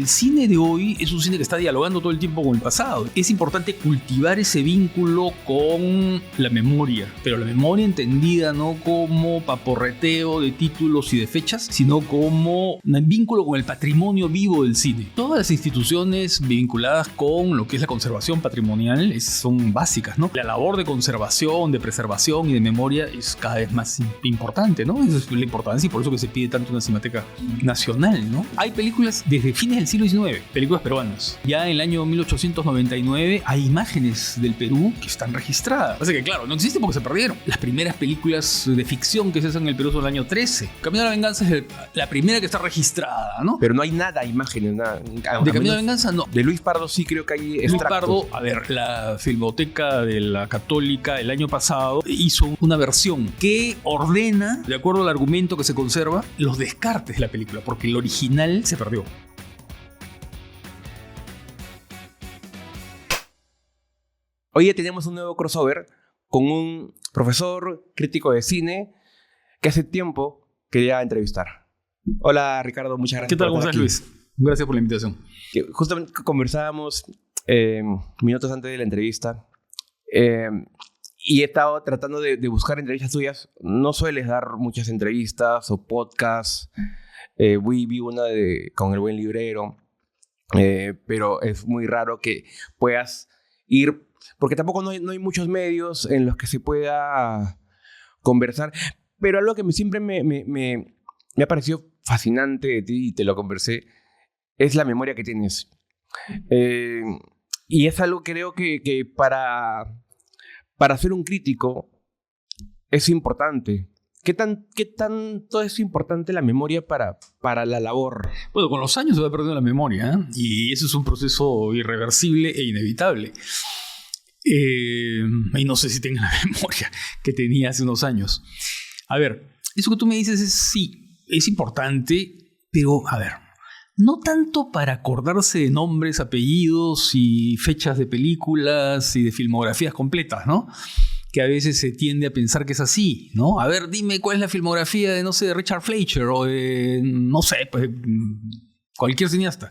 cine de hoy es un cine que está dialogando todo el tiempo con el pasado. Es importante cultivar ese vínculo con la memoria, pero la memoria entendida no como paporreteo de títulos y de fechas, sino como un vínculo con el patrimonio vivo del cine. Todas las instituciones vinculadas con lo que es la conservación patrimonial son básicas, ¿no? La labor de conservación, de preservación y de memoria es cada vez más importante, ¿no? Esa es la importancia y por eso que se pide tanto una cinemateca nacional, ¿no? Hay películas desde fines del siglo XIX, películas peruanas. Ya en el año 1899 hay imágenes del Perú que están registradas. Así que claro, no existen porque se perdieron. Las primeras películas de ficción que se hacen en el Perú son del año 13. Camino a la Venganza es la primera que está registrada, ¿no? Pero no hay nada, imágenes, nada. De Camino a la Venganza no. De Luis Pardo sí creo que hay extractos. Luis Pardo, a ver, la Filmoteca de la Católica el año pasado hizo una versión que ordena, de acuerdo al argumento que se conserva, los descartes de la película, porque el original se perdió. Hoy ya tenemos un nuevo crossover con un profesor crítico de cine que hace tiempo quería entrevistar. Hola Ricardo, muchas gracias. ¿Qué tal? ¿Cómo estás, Luis? Gracias por la invitación. Justamente conversábamos minutos antes de la entrevista y he estado tratando de buscar entrevistas tuyas. No sueles dar muchas entrevistas o podcasts. Vi una con El Buen Librero, pero es muy raro que puedas ir, porque tampoco no hay muchos medios en los que se pueda conversar. Pero algo que siempre me ha parecido fascinante de ti, y te lo conversé, es la memoria que tienes. Y es algo que creo que para ser un crítico es importante. ¿Qué tanto es importante la memoria para la labor? Bueno, con los años se va perdiendo la memoria, ¿eh? Y eso es un proceso irreversible e inevitable. Y no sé si tenga la memoria que tenía hace unos años. A ver, eso que tú me dices es importante, pero a ver, no tanto para acordarse de nombres, apellidos y fechas de películas y de filmografías completas, ¿no? Que a veces se tiende a pensar que es así, ¿no? A ver, dime cuál es la filmografía de, no sé, de Richard Fleischer o de, no sé, pues, cualquier cineasta.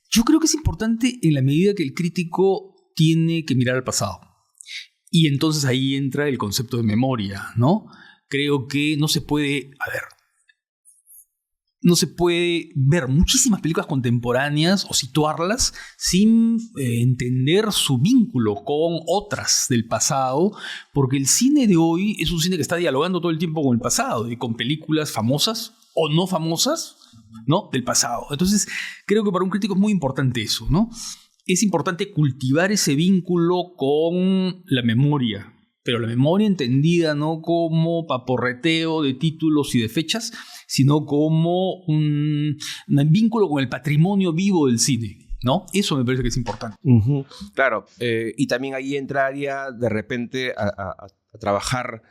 Yo creo que es importante en la medida que el crítico tiene que mirar al pasado. Y entonces ahí entra el concepto de memoria, ¿no? Creo que no se puede ver muchísimas películas contemporáneas o situarlas sin entender su vínculo con otras del pasado, porque el cine de hoy es un cine que está dialogando todo el tiempo con el pasado y con películas famosas o no famosas, ¿no? Del pasado. Entonces, creo que para un crítico es muy importante eso, ¿no? Es importante cultivar ese vínculo con la memoria, pero la memoria entendida no como paporreteo de títulos y de fechas, sino como un vínculo con el patrimonio vivo del cine, ¿no? Eso me parece que es importante. Uh-huh. Claro, y también ahí entraría de repente a trabajar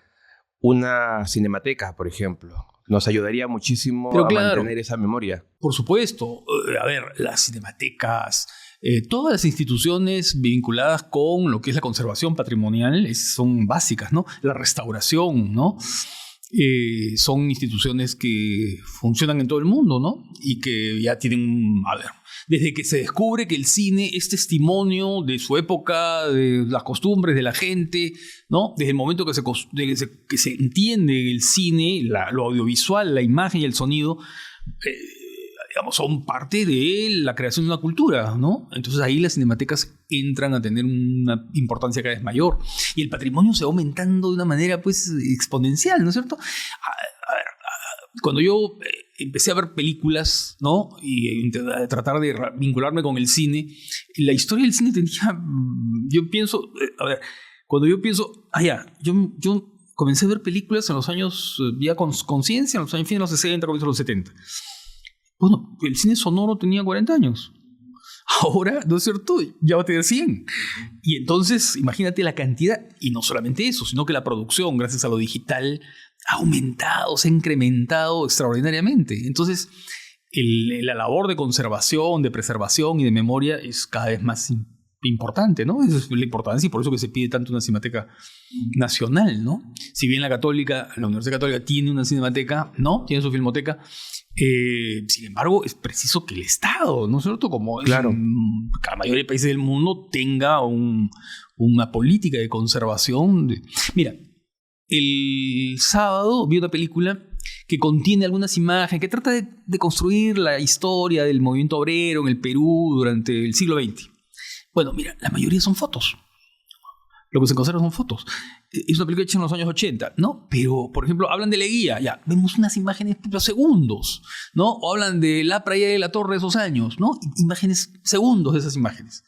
una cinemateca, por ejemplo. Nos ayudaría muchísimo a mantener esa memoria. Por supuesto. A ver, las cinematecas, todas las instituciones vinculadas con lo que es la conservación patrimonial son básicas, ¿no? La restauración, ¿no? Son instituciones que funcionan en todo el mundo, ¿no? Y que ya tienen, a ver, desde que se descubre que el cine es testimonio de su época, de las costumbres de la gente, ¿no? Desde el momento que se entiende el cine, lo audiovisual, la imagen y el sonido, digamos, son parte de la creación de una cultura, ¿no? Entonces ahí las cinematecas entran a tener una importancia cada vez mayor y el patrimonio se va aumentando de una manera, pues, exponencial, ¿no es cierto? A ver, cuando yo empecé a ver películas, ¿no? Y tratar de vincularme con el cine, la historia del cine tenía, yo pienso, a ver, cuando yo pienso, yo comencé a ver películas en los años, ya con conciencia, en los años, fin de los 60, comienzos de los 70. Bueno, el cine sonoro tenía 40 años. Ahora, ¿no es cierto? Ya va a tener 100. Y entonces, imagínate la cantidad, y no solamente eso, sino que la producción, gracias a lo digital, ha aumentado, se ha incrementado extraordinariamente. Entonces, la labor de conservación, de preservación y de memoria es cada vez más importante, ¿no? Esa es la importancia y por eso que se pide tanto una cinemateca nacional, ¿no? Si bien la Universidad Católica tiene una cinemateca, ¿no? Tiene su filmoteca, sin embargo, es preciso que el Estado, ¿no es cierto? Como claro. la mayoría de países del mundo tenga una política de conservación. Mira, el sábado vi una película que contiene algunas imágenes, que trata de construir la historia del movimiento obrero en el Perú durante el siglo XX. Bueno, mira, la mayoría son fotos. Lo que se conserva son fotos. Es una película hecha en los años 80, ¿no? Pero, por ejemplo, hablan de Leguía, ya, vemos unas imágenes por segundos, ¿no? O hablan de la playa de la Torre de esos años, ¿no? Imágenes, segundos de esas imágenes.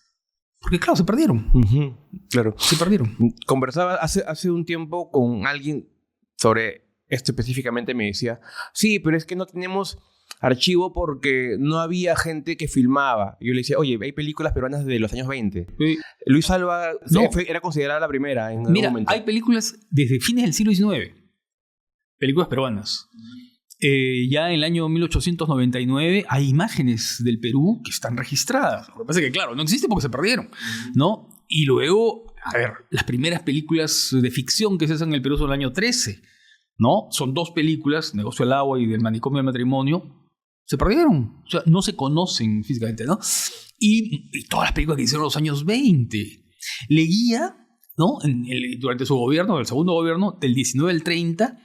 Porque, claro, se perdieron. Uh-huh, claro. Se perdieron. Conversaba hace un tiempo con alguien sobre esto específicamente, me decía, sí, pero es que no tenemos archivo porque no había gente que filmaba. Y yo le decía, oye, hay películas peruanas de los años 20. Sí. Luis Alva era considerada la primera en algún momento. Hay películas desde fines del siglo XIX. Películas peruanas. Ya en el año 1899 hay imágenes del Perú que están registradas. Lo que pasa es que, claro, no existen porque se perdieron, ¿no? Y luego, a ver, las primeras películas de ficción que se hacen en el Perú son el año 13, ¿no? Son 2 películas, Negocio del Agua y del Manicomio del Matrimonio. Se perdieron. O sea, no se conocen físicamente, ¿no? Y todas las películas que hicieron en los años 20. Leguía, ¿no? Durante su gobierno, el segundo gobierno, del 19 al 30,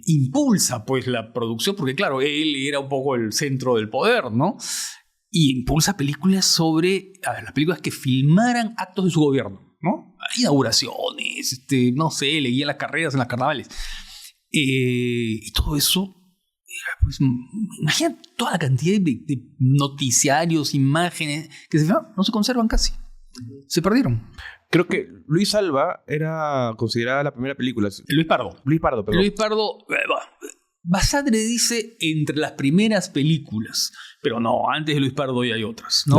impulsa pues la producción, porque claro, él era un poco el centro del poder, ¿no? Y impulsa películas sobre, las películas que filmaran actos de su gobierno, ¿no? Inauguraciones, no sé, Leguía las carreras en las carnavales. Y todo eso, pues, imagina toda la cantidad de noticiarios, imágenes que no se conservan casi. Se perdieron. Creo que Luis Alva era considerada la primera película. Luis Pardo, perdón. Luis Pardo, Basadre dice entre las primeras películas, pero no, antes de Luis Pardo ya hay otras, ¿no?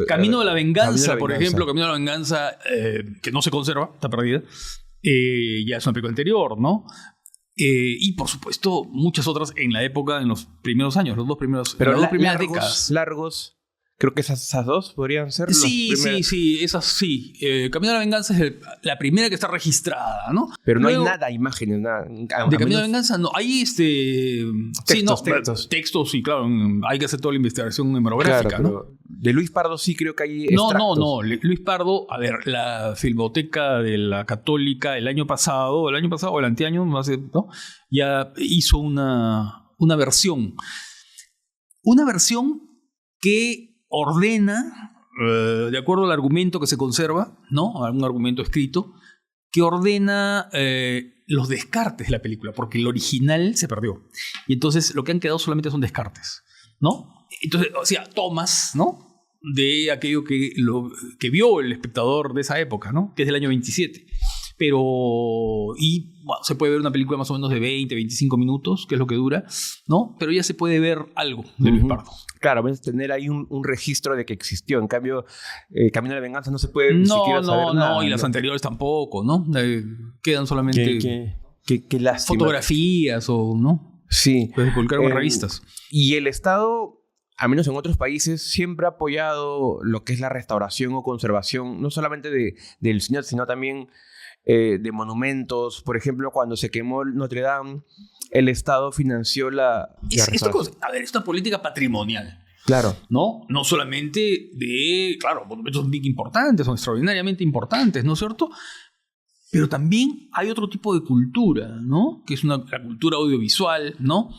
Camino de la Venganza, por ejemplo, Camino de la Venganza, que no se conserva, está perdida, ya es una película anterior, ¿no? Y por supuesto, muchas otras en la época, en los primeros años, las dos primeras décadas. Largos. Creo que esas 2 podrían ser esas sí. Camino de la Venganza es la primera que está registrada, ¿no? Pero no hay nada, imágenes, nada. De Camino de la Venganza, no. Hay textos, sí, claro. Hay que hacer toda la investigación hemerográfica, claro, ¿no? De Luis Pardo sí creo que hay extractos. No. Luis Pardo, a ver, la Filmoteca de la Católica el año pasado o el anteaño, ¿no? Ya hizo una versión. Una versión que ordena, de acuerdo al argumento que se conserva, ¿no? Algún argumento escrito, que ordena los descartes de la película, porque el original se perdió. Y entonces lo que han quedado solamente son descartes, ¿no? Entonces, o sea, tomas, ¿no? De aquello que vio el espectador de esa época, ¿no? Que es del año 27. Pero, bueno, se puede ver una película más o menos de 20, 25 minutos, que es lo que dura, ¿no? Pero ya se puede ver algo de Luis Pardo. Claro, vas a tener ahí un registro de que existió. En cambio, Camino de la Venganza no se puede ni siquiera saber nada. No, y las anteriores tampoco, ¿no? Quedan solamente qué lástima. Fotografías o, ¿no? Sí. Puedes publicar en revistas. Y el Estado, al menos en otros países, siempre ha apoyado lo que es la restauración o conservación, no solamente del cine, sino también de monumentos. Por ejemplo, cuando se quemó Notre Dame, el Estado financió la restauración. Es una política patrimonial. Claro. No solamente claro, monumentos son bien importantes, son extraordinariamente importantes, ¿no es cierto? Pero también hay otro tipo de cultura, ¿no? Que es la cultura audiovisual, ¿no?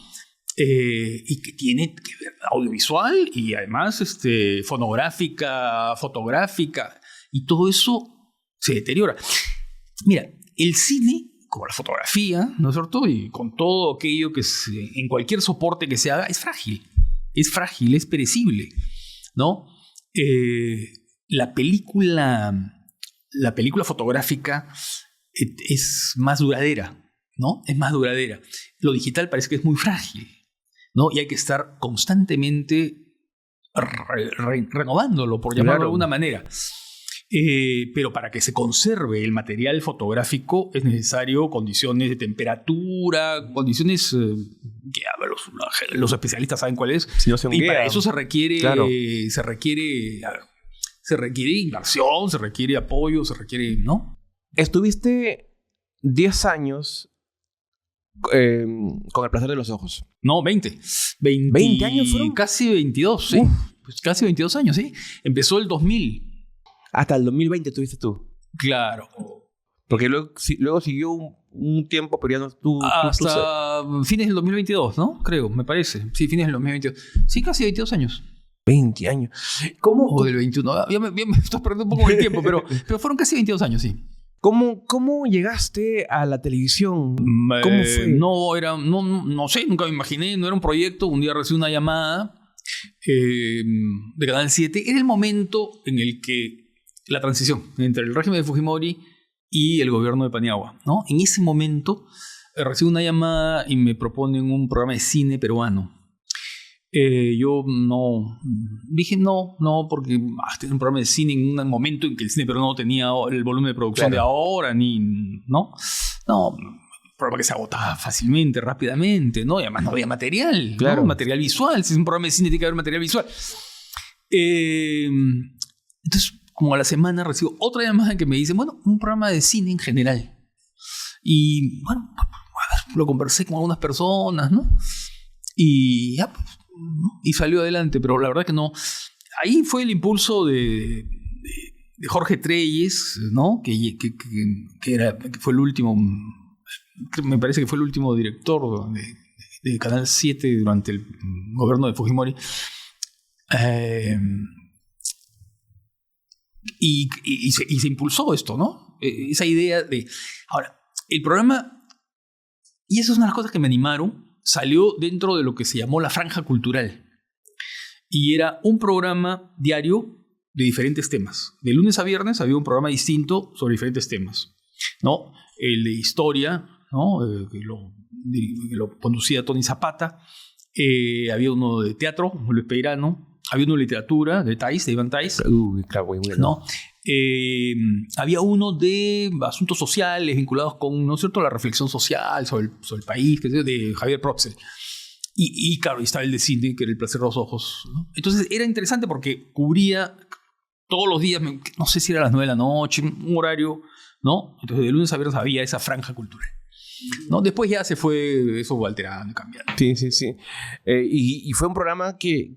Y que tiene que ver audiovisual y además fonográfica, fotográfica, y todo eso se deteriora. Mira, el cine, como la fotografía, ¿no es cierto? Y con todo aquello que en cualquier soporte que se haga, es frágil, es perecible, ¿no? La película fotográfica es más duradera, ¿no? Es más duradera. Lo digital parece que es muy frágil, ¿no? Y hay que estar constantemente renovándolo, por llamarlo de alguna manera. Pero para que se conserve el material fotográfico es necesario condiciones de temperatura, condiciones que los especialistas saben cuáles. Si no se y para eso se requiere, se requiere inversión, se requiere apoyo, se requiere, ¿no? Estuviste 10 años con El placer de los ojos. No, 20. 20 años fueron. Casi 22, sí. Pues casi 22 años, sí. Empezó el 2000. Hasta el 2020 estuviste tú. Claro. Porque luego siguió un tiempo, pero ya no tú. Hasta fines del 2022, ¿no? Creo, me parece. Sí, fines del 2022. Sí, casi 22 años. 20 años. ¿Cómo? O del 21. Ya me estoy perdiendo un poco el tiempo, pero fueron casi 22 años, sí. ¿Cómo llegaste a la televisión? ¿Cómo fue? No sé, nunca me imaginé, no era un proyecto. Un día recibí una llamada de Canal 7. Era el momento en el que la transición entre el régimen de Fujimori y el gobierno de Paniagua, ¿no? En ese momento recibo una llamada y me proponen un programa de cine peruano. Yo no dije no, porque tenía un programa de cine en un momento en que el cine peruano no tenía el volumen de producción de ahora, no, un programa que se agotaba fácilmente, rápidamente, ¿no? Y además no había material, claro. ¿no? Material visual. Si es un programa de cine tiene que haber material visual. Entonces, como a la semana recibo otra llamada en que me dicen, bueno, un programa de cine en general. Y bueno, lo conversé con algunas personas, ¿no? Y ya, y salió adelante, pero la verdad que no. Ahí fue el impulso de Jorge Treyes, ¿no? Que fue el último, me parece que fue el último director de Canal 7 durante el gobierno de Fujimori. Y se impulsó esto, ¿no? Esa idea de... Ahora, el programa, y eso es una de las cosas que me animaron, salió dentro de lo que se llamó la franja cultural. Y era un programa diario de diferentes temas. De lunes a viernes había un programa distinto sobre diferentes temas, ¿no? El de historia, ¿no? Que lo conducía Tony Zapata. Había uno de teatro, Luis Peirano. Había uno de literatura, de Iván Tais. Claro, muy bueno. ¿No? Había uno de asuntos sociales vinculados con, ¿no es cierto?, la reflexión social sobre el país, que es de Javier Propsel. Y claro, y estaba el de cine, que era El placer de los ojos, ¿no? Entonces era interesante porque cubría todos los días, no sé si era a las 9 de la noche, un horario, ¿no? Entonces de lunes a viernes había esa franja cultural, ¿no? Después ya se fue eso alterando, cambiando. Sí. Y fue un programa que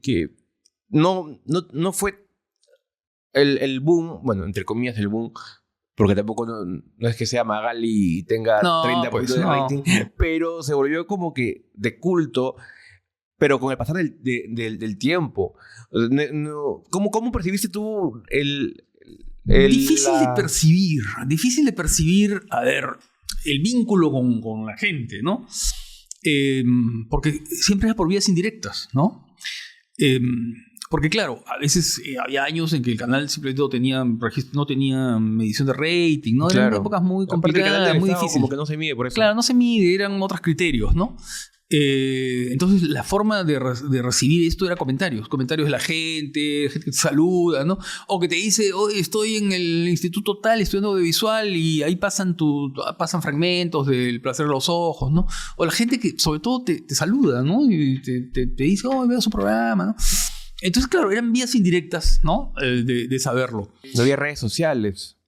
no fue el boom, bueno, entre comillas el boom, porque tampoco no es que sea Magali y tenga 30% de rating, pero se volvió como que de culto, pero con el pasar del tiempo. ¿Cómo percibiste tú Difícil de percibir, a ver, el vínculo con la gente, ¿no? Porque siempre era por vías indirectas, ¿no? Porque claro, a veces había años en que el canal simplemente no tenía medición de rating, ¿no? Eran épocas muy complicadas, muy difíciles. Como que no se mide por eso. Claro, no se mide, eran otros criterios, ¿no? Entonces la forma de recibir esto era comentarios de la gente que te saluda, ¿no? O que te dice, hoy estoy en el instituto tal estudiando audiovisual y ahí pasan fragmentos del placer de los ojos, ¿no? O la gente que sobre todo te saluda, ¿no? Y te dice, veo su programa, ¿no? Entonces, claro, eran vías indirectas, ¿no? De saberlo. No había redes sociales.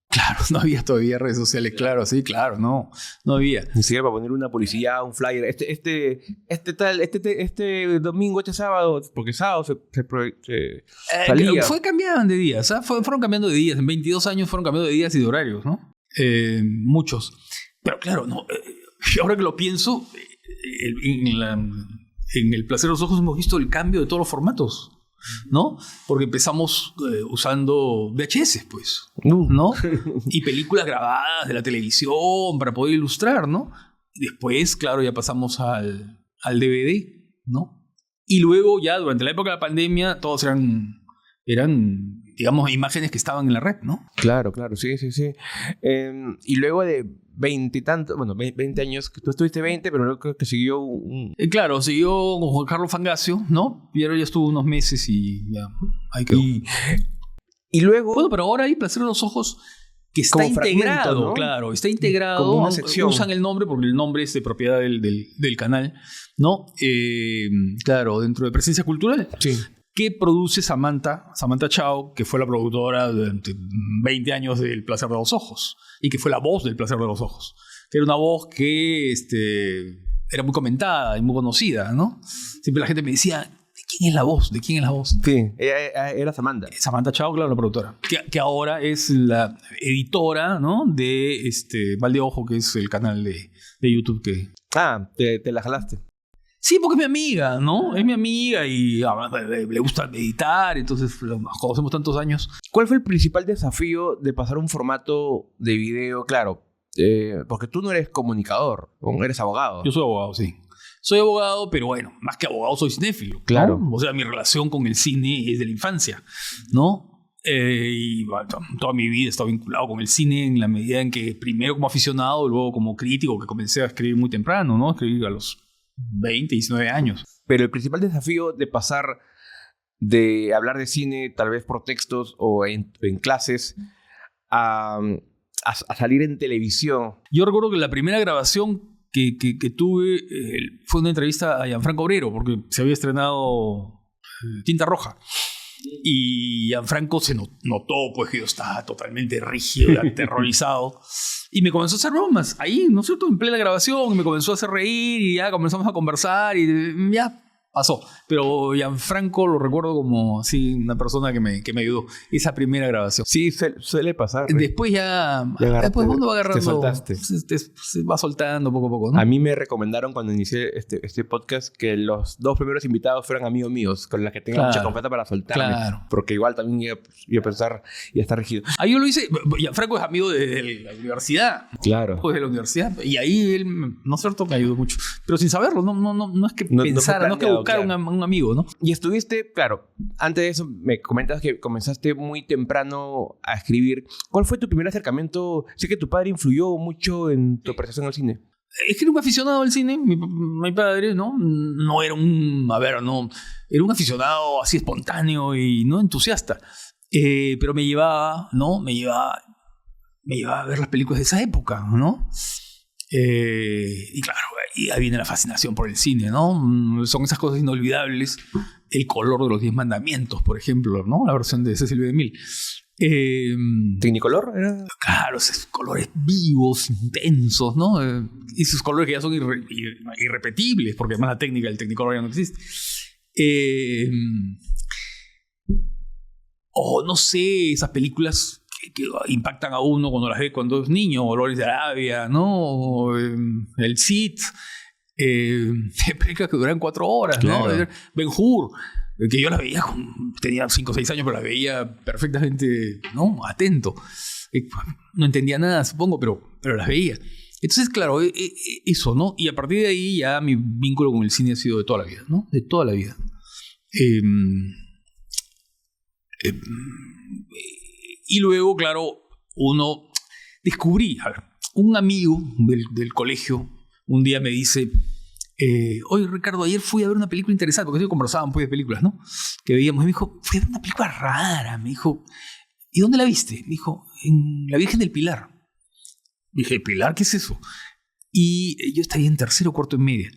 Claro, no había todavía redes sociales, claro, sí, claro, no había. Ni siquiera para poner una publicidad, un flyer. Este domingo, este sábado, porque sábado se salía. Cambiaban de días, ¿sabes? Fueron cambiando de días. En 22 años fueron cambiando de días y de horarios, ¿no? Muchos. Pero claro, no. Ahora que lo pienso, en El placer de los ojos hemos visto el cambio de todos los formatos, ¿no? Porque empezamos usando VHS, pues, ¿no? Y películas grabadas de la televisión para poder ilustrar, ¿no? Después, claro, ya pasamos al DVD, ¿no? Y luego ya durante la época de la pandemia todos eran digamos, imágenes que estaban en la red, ¿no? Claro, sí. Y luego de 20 años, tú estuviste 20, pero luego creo que siguió claro, siguió con Juan Carlos Fangasio, ¿no? Y ahora ya estuvo unos meses y ya, ahí quedó. Y luego... Bueno, pero ahora hay Placer de los Ojos que está integrado, ¿no? Claro, está integrado. Como una sección. Usan el nombre porque el nombre es de propiedad del canal, ¿no? Claro, dentro de Presencia Cultural. Sí. que produce Samantha Chao, que fue la productora durante 20 años del Placer de los Ojos y que fue la voz del Placer de los Ojos. Que era una voz que era muy comentada y muy conocida, ¿no? Siempre la gente me decía, ¿de quién es la voz? ¿De quién es la voz? Sí, era Samantha. Samantha Chao, claro, la productora. Que ahora es la editora, ¿no? De Mal de Ojo, que es el canal de YouTube que... Ah, te la jalaste. Sí, porque es mi amiga, ¿no? Es mi amiga y le gusta meditar, entonces nos conocemos tantos años. ¿Cuál fue el principal desafío de pasar un formato de video? Claro, porque tú no eres comunicador, eres abogado. Yo soy abogado, sí. Soy abogado, pero bueno, más que abogado soy cinéfilo. Claro. ¿No? O sea, mi relación con el cine es de la infancia, ¿no? Y bueno, toda mi vida he estado vinculado con el cine en la medida en que primero como aficionado, luego como crítico, que comencé a escribir muy temprano, ¿no? Escribir a los 20, 19 años. Pero el principal desafío de pasar de hablar de cine, tal vez por textos o en clases, a salir en televisión. Yo recuerdo que la primera grabación que tuve fue una entrevista a Gianfranco Obrero, porque se había estrenado Tinta Roja. Y Gianfranco se notó pues, que yo estaba totalmente rígido y aterrorizado. Y me comenzó a hacer bromas ahí, ¿no es cierto? En plena grabación, y me comenzó a hacer reír y ya comenzamos a conversar y ya pasó. Pero Gianfranco lo recuerdo como sí, una persona que me ayudó. Esa primera grabación. Sí, suele pasar. Después después uno va agarrando. Te soltaste. Se va soltando poco a poco, ¿no? A mí me recomendaron cuando inicié este podcast que los 2 primeros invitados fueran amigos míos, con los que tenga mucha confianza para soltarme. Claro. Porque igual también iba a pensar y a estar rígido. Ahí yo lo hice. Gianfranco es amigo de la universidad. Claro. Pues de la universidad. Y ahí él, no es cierto, me ayudó mucho. Pero sin saberlo, no es que pensara, no es que buscar un amigo, ¿no? Y estuviste, claro, antes de eso me comentas que comenzaste muy temprano a escribir. ¿Cuál fue tu primer acercamiento? Sé que tu padre influyó mucho en tu apreciación al cine. Es que era un aficionado al cine, mi padre, ¿no? No era era un aficionado así espontáneo y no entusiasta. Pero me llevaba, ¿no? Me llevaba a ver las películas de esa época, ¿no? Y claro, ahí viene la fascinación por el cine, ¿no? Son esas cosas inolvidables. El color de los 10 mandamientos, por ejemplo, ¿no? La versión de Cecil B. DeMille. ¿Tecnicolor? Claro, esos colores vivos, intensos, ¿no? Esos colores que ya son irrepetibles, porque además la técnica del Technicolor ya no existe. O no sé, esas películas que impactan a uno cuando las ve cuando es niño, Olores de Arabia, ¿no? El Cid, películas que duran 4 horas, claro. ¿No? Ben-Hur, que yo las veía, tenía 5 o 6 años, pero las veía perfectamente, ¿no? Atento. No entendía nada, supongo, pero las veía. Entonces, claro, eso, ¿no? Y a partir de ahí ya mi vínculo con el cine ha sido de toda la vida, ¿no? De toda la vida. Y luego, claro, uno descubrí, a ver, un amigo del colegio un día me dice, oye Ricardo, ayer fui a ver una película interesante, porque conversaban pues de películas, ¿no? Que veíamos, y me dijo, fui a ver una película rara, me dijo, ¿y dónde la viste? Me dijo, en La Virgen del Pilar. Dije, ¿Pilar? ¿Qué es eso? Y yo estaría en tercero o cuarto en media.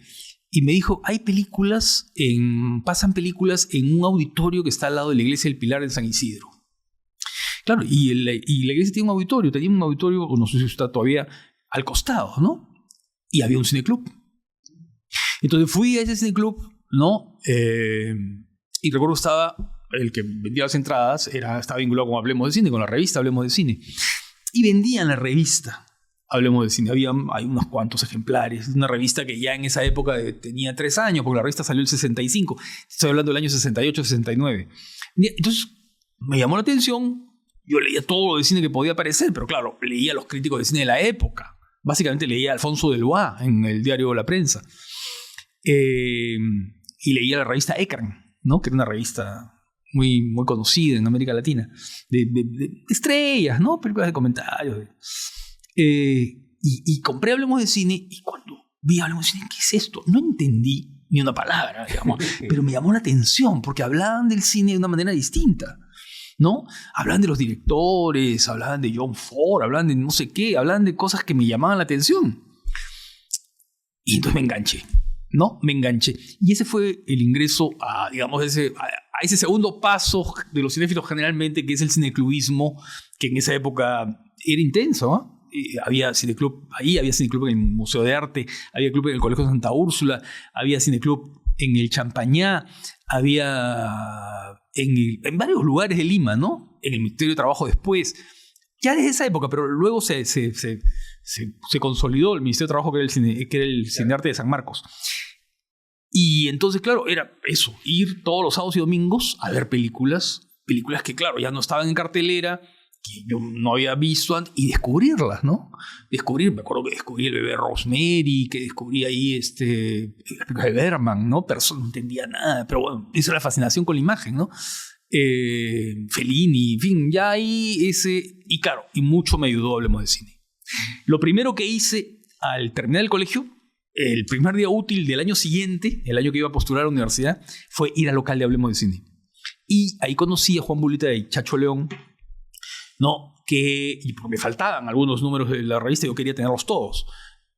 Y me dijo, pasan películas en un auditorio que está al lado de la iglesia del Pilar en San Isidro. Claro, y la iglesia tenía un auditorio, no sé si está todavía, al costado, ¿no? Y había un cineclub. Entonces fui a ese cineclub, ¿no? Y recuerdo que estaba, el que vendía las entradas, estaba vinculado con Hablemos de Cine, con la revista Hablemos de Cine. Y vendían la revista Hablemos de Cine. Hay unos cuantos ejemplares. Una revista que ya en esa época tenía 3 años, porque la revista salió en el 65. Estoy hablando del año 68, 69. Entonces me llamó la atención. Yo leía todo lo de cine que podía aparecer, pero claro, leía a los críticos de cine de la época. Básicamente leía a Alfonso Delois en el diario La Prensa. Y leía la revista Ekran, ¿no? Que era una revista muy, muy conocida en América Latina. De estrellas, ¿no? Películas de comentarios. Y compré Hablemos de Cine, y cuando vi Hablemos de Cine, ¿qué es esto? No entendí ni una palabra, digamos, pero me llamó la atención, porque hablaban del cine de una manera distinta, ¿no? Hablaban de los directores, hablaban de John Ford, hablaban de no sé qué, hablaban de cosas que me llamaban la atención. Y entonces me enganché, ¿no? Me enganché. Y ese fue el ingreso a, digamos, a ese segundo paso de los cinéfilos generalmente, que es el cineclubismo, que en esa época era intenso, ¿no? Había cineclub ahí, había cineclub en el Museo de Arte, había club en el Colegio Santa Úrsula, había cineclub en el Champañá, había en varios lugares de Lima, ¿no? En el Ministerio de Trabajo después. Ya desde esa época, pero luego se consolidó el Ministerio de Trabajo, que era el Cinearte de San Marcos. Y entonces, claro, era eso, ir todos los sábados y domingos a ver películas que, claro, ya no estaban en cartelera, que yo no había visto antes, y descubrirlas, ¿no? Me acuerdo que descubrí El bebé Rosemary, que descubrí ahí la película de Bergman, ¿no? Pero no entendía nada, pero bueno, esa era la fascinación con la imagen, ¿no? Fellini, en fin, ya ahí y claro, y mucho me ayudó Hablemos de Cine. Lo primero que hice al terminar el colegio, el primer día útil del año siguiente, el año que iba a postular a la universidad, fue ir al local de Hablemos de Cine. Y ahí conocí a Juan Bulita y Chacho León, ¿no? Y porque me faltaban algunos números de la revista, yo quería tenerlos todos.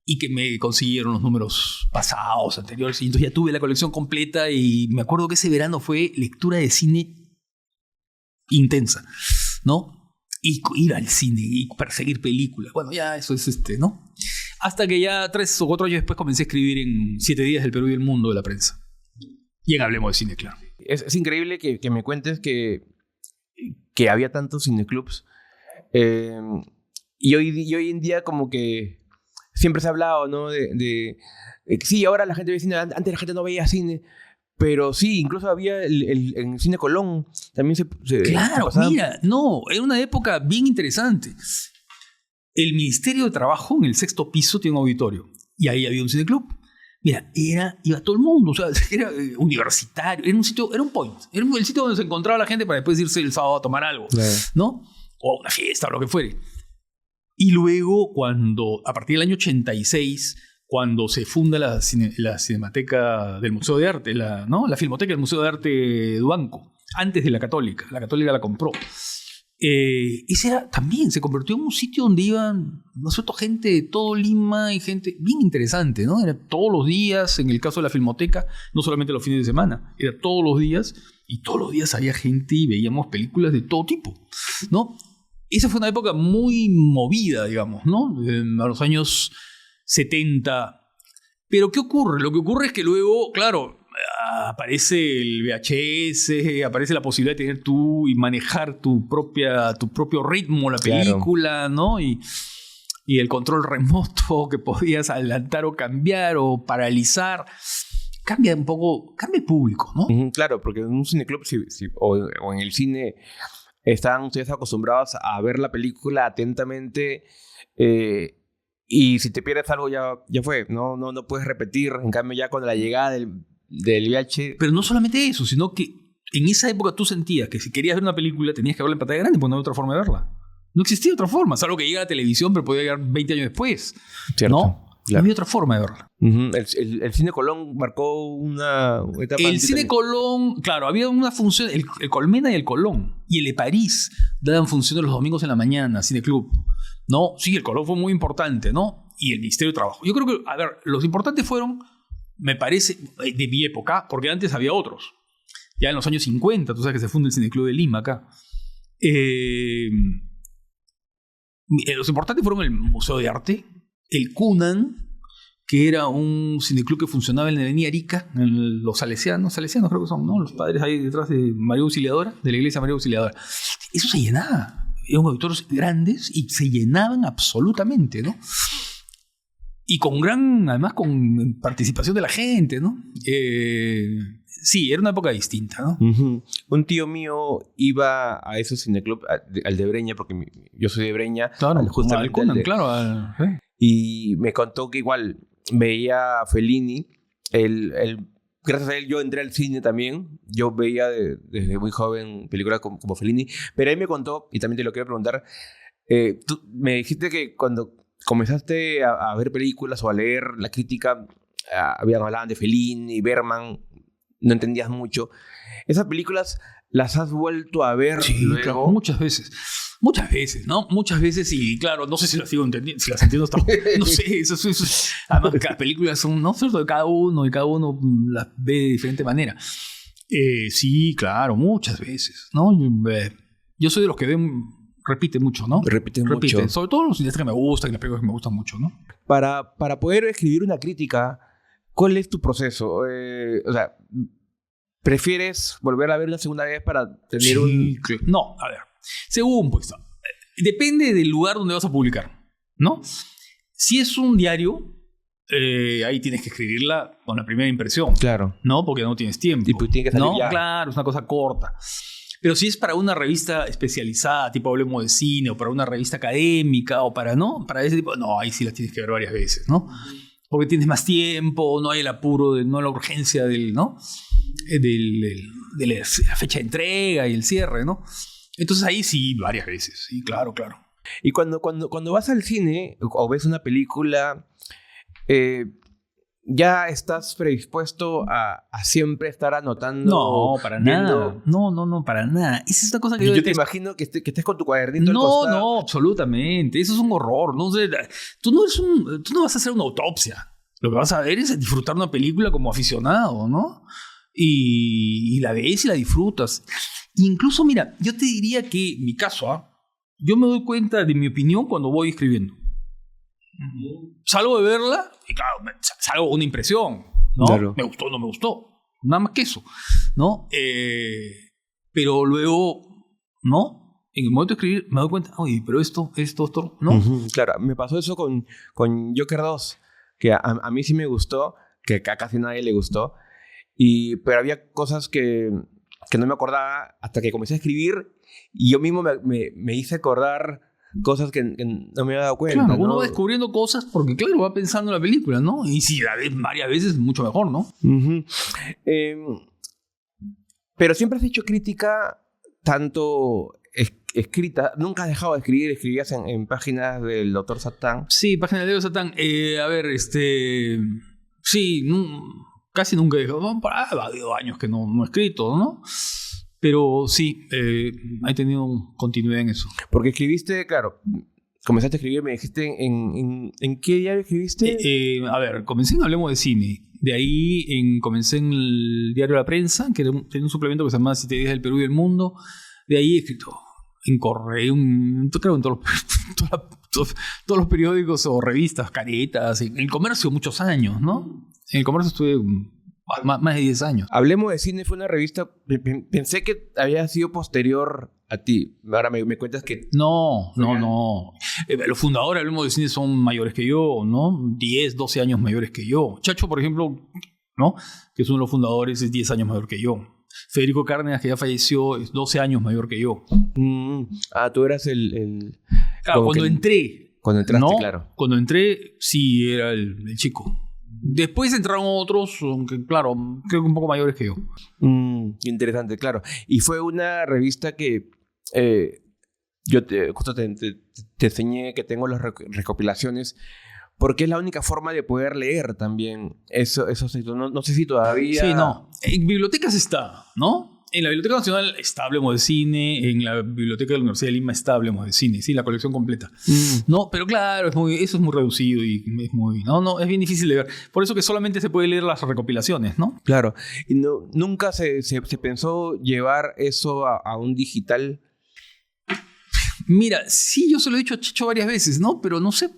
Y que me consiguieron los números pasados, anteriores. Y entonces ya tuve la colección completa y me acuerdo que ese verano fue lectura de cine intensa, ¿no? Y ir al cine y perseguir películas. Bueno, ya eso es ¿no? Hasta que ya 3 o 4 años después comencé a escribir en 7 días del Perú y el Mundo de la prensa. Y en Hablemos de Cine, claro. Es increíble que me cuentes que había tantos cineclubs. Y hoy en día como que siempre se ha hablado, ¿no? Sí, ahora la gente ve cine. Antes la gente no veía cine. Pero sí, incluso había en el Cine Colón. También Claro, mira, no, era una época bien interesante. El Ministerio de Trabajo, en el 6º piso, tiene un auditorio. Y ahí había un cineclub. Mira, iba todo el mundo, o sea, era universitario, era un point. Era el sitio donde se encontraba la gente para después irse el sábado a tomar algo, ¿no? O a una fiesta o lo que fuere. Y luego, a partir del año 86, cuando se funda la Cinemateca del Museo de Arte, la Filmoteca del Museo de Arte de Duanco, antes de la Católica la compró. También se convirtió en un sitio donde iban, ¿no es cierto?, gente de todo Lima y gente bien interesante, ¿no? Era todos los días, en el caso de la Filmoteca, no solamente los fines de semana, era todos los días, y todos los días había gente y veíamos películas de todo tipo, ¿no? Esa fue una época muy movida, digamos, ¿no? A los años 70. Pero ¿qué ocurre? Lo que ocurre es que luego, claro, aparece el VHS, aparece la posibilidad de tener tú y manejar tu propio ritmo, la película, claro, ¿no? Y el control remoto que podías adelantar o cambiar o paralizar. Cambia un poco, cambia el público, ¿no? Claro, porque en un cineclub o en el cine están ustedes acostumbrados a ver la película atentamente, y si te pierdes algo ya fue, no puedes repetir. En cambio, ya con la llegada del VH... Pero no solamente eso, sino que en esa época tú sentías que si querías ver una película tenías que verla en pantalla grande, porque no había otra forma de verla. No existía otra forma, salvo que llegara a la televisión, pero podía llegar 20 años después. Cierto. ¿No? Claro. No había otra forma de verla. El Cine Colón marcó una etapa. El Cine Colón, claro, había una función, el Colmena y el Colón. Y el París daban funciones los domingos en la mañana, Cine Club, ¿no? Sí, el Colón fue muy importante, ¿no? Y el Ministerio de Trabajo. Yo creo que, a ver, los importantes fueron, me parece, de mi época, porque antes había otros. Ya en los años 50, tú sabes que se funda el Cineclub de Lima acá. Los importantes fueron el Museo de Arte, el Cunan, que era un cineclub que funcionaba en la avenida Arica, en los salesianos creo que son, ¿no? Los padres ahí detrás de María Auxiliadora, de la iglesia María Auxiliadora. Eso se llenaba. Eran auditorios grandes y se llenaban absolutamente, ¿no? Y además con participación de la gente, ¿no? Sí, era una época distinta, ¿no? Un tío mío iba a esos cineclub, al de Breña, porque yo soy de Breña. Claro, justamente Conan, claro. Y me contó que igual veía a Fellini. Gracias a él yo entré al cine también. Yo veía desde muy joven películas como Fellini. Pero él me contó, y también te lo quiero preguntar, tú me dijiste que cuando comenzaste a ver películas o a leer la crítica, hablaban de Fellini, Bergman, no entendías mucho. ¿Esas películas las has vuelto a ver? Sí, luego? Claro, muchas veces, ¿no? Muchas veces, y claro, no sé si las sigo entendiendo, si las entiendo hasta... No sé, eso. Además, las películas son, ¿no? Cierto, de cada uno las ve de diferente manera. Sí, claro, muchas veces, ¿no? Yo soy de los que repite mucho, ¿no? Repite mucho. Sobre todo los cineastas que me gustan y las películas que me gustan mucho, ¿no? Para poder escribir una crítica, ¿cuál es tu proceso? O sea, ¿prefieres volver a ver una segunda vez para tener No, a ver. Según, pues, depende del lugar donde vas a publicar, ¿no? Si es un diario, ahí tienes que escribirla con la primera impresión. Claro. ¿No? Porque no tienes tiempo. Y pues tiene que salir ya. Claro, es una cosa corta. Pero si es para una revista especializada, tipo Hablemos de Cine, o para una revista académica, o para, ¿no? Para ese tipo, no, ahí sí las tienes que ver varias veces, ¿no? Porque tienes más tiempo, no hay el apuro, no la urgencia del, ¿no? De la fecha de entrega y el cierre, ¿no? Entonces ahí sí, varias veces. Sí, claro. Y cuando vas al cine o ves una película, ¿ya estás predispuesto a siempre estar anotando? No, para nada. No, para nada. Esa es una cosa que yo te imagino que estés con tu cuadernito al costado. No, absolutamente. Eso es un horror. No sé, tú no vas a hacer una autopsia. Lo que vas a ver es disfrutar una película como aficionado, ¿no? Y la ves y la disfrutas. Incluso, mira, yo te diría que en mi caso, yo me doy cuenta de mi opinión cuando voy escribiendo. Salgo de verla y claro, salgo con una impresión, ¿no? Claro. Me gustó, no me gustó. Nada más que eso, ¿no? Pero luego, ¿no? En el momento de escribir me doy cuenta, oye, pero esto, ¿no? Uh-huh. Claro, me pasó eso con Joker 2, que a mí sí me gustó, que a casi nadie le gustó, pero había cosas que no me acordaba hasta que comencé a escribir y yo mismo me hice acordar cosas que no me había dado cuenta. Claro, ¿no? uno va descubriendo cosas porque, claro, va pensando en la película, ¿no? Y si la ves varias veces, mucho mejor, ¿no? Uh-huh. Pero siempre has hecho crítica sí, escrita. Nunca has dejado de escribir. Escribías en páginas del Dr. Satán. Sí, páginas del Dr. Satán. A ver, sí, casi nunca he dejado. Ha habido años que no he escrito, ¿no? Pero sí, he tenido continuidad en eso. Porque escribiste, claro, comenzaste a escribir, me dijiste, ¿en qué diario escribiste? A ver, comencé en Hablemos de Cine. De ahí comencé en el diario La Prensa, que tenía un suplemento que se llamaba 7 días del Perú y del Mundo. De ahí he escrito en Correo, creo en todos los periódicos o revistas, caretas. En el comercio muchos años, ¿no? En el comercio estuve más de 10 años. Hablemos de Cine fue una revista, pensé que había sido posterior a ti. Ahora me cuentas que... No. Los fundadores de Hablemos de Cine son mayores que yo, ¿no? 10, 12 años mayores que yo. Chacho, por ejemplo, ¿no? Que es uno de los fundadores, es 10 años mayor que yo. Federico Cárdenas, que ya falleció, es 12 años mayor que yo. Tú eras el... Claro, cuando entré. Cuando entraste, ¿no? Claro. Cuando entré, sí, era el chico. Después entraron otros, aunque claro, creo que un poco mayores que yo. Interesante, claro. Y fue una revista que yo justo te enseñé que tengo las recopilaciones, porque es la única forma de poder leer también esos textos. No sé si todavía... Sí, no. En bibliotecas está, ¿no? En la Biblioteca Nacional está Hablemos de Cine, en la Biblioteca de la Universidad de Lima está Hablemos de Cine, sí, la colección completa. No, pero claro, eso es muy reducido y es muy... No, es bien difícil de ver. Por eso que solamente se puede leer las recopilaciones, ¿no? Claro. Y nunca se pensó llevar eso a un digital. Mira, sí, yo se lo he dicho a Chacho varias veces, ¿no? Pero no sé,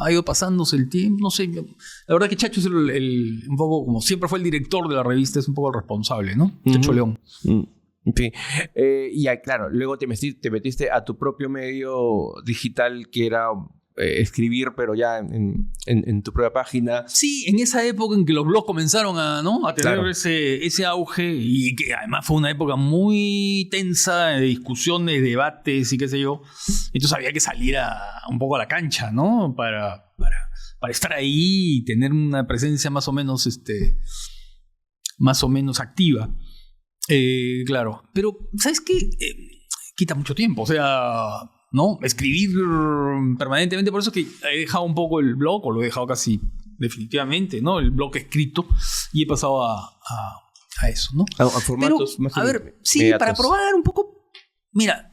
ha ido pasándose el tiempo, no sé. La verdad que Chacho es un poco, como siempre fue el director de la revista, es un poco el responsable, ¿no? Chacho León. En fin. Y claro, luego te metiste a tu propio medio digital, que era escribir, pero ya en tu propia página. Sí, en esa época en que los blogs comenzaron a tener Claro. ese auge, y que además fue una época muy tensa de discusiones, debates y qué sé yo. Entonces había que salir un poco a la cancha, ¿no? Para estar ahí y tener una presencia más o menos activa. Claro, pero ¿sabes qué? Quita mucho tiempo, o sea, ¿no? Escribir permanentemente, por eso es que he dejado un poco el blog, o lo he dejado casi definitivamente, ¿no? El blog escrito, y he pasado a eso, ¿no? A formatos pero, más a ver, sí, inmediatos. para probar un poco, mira,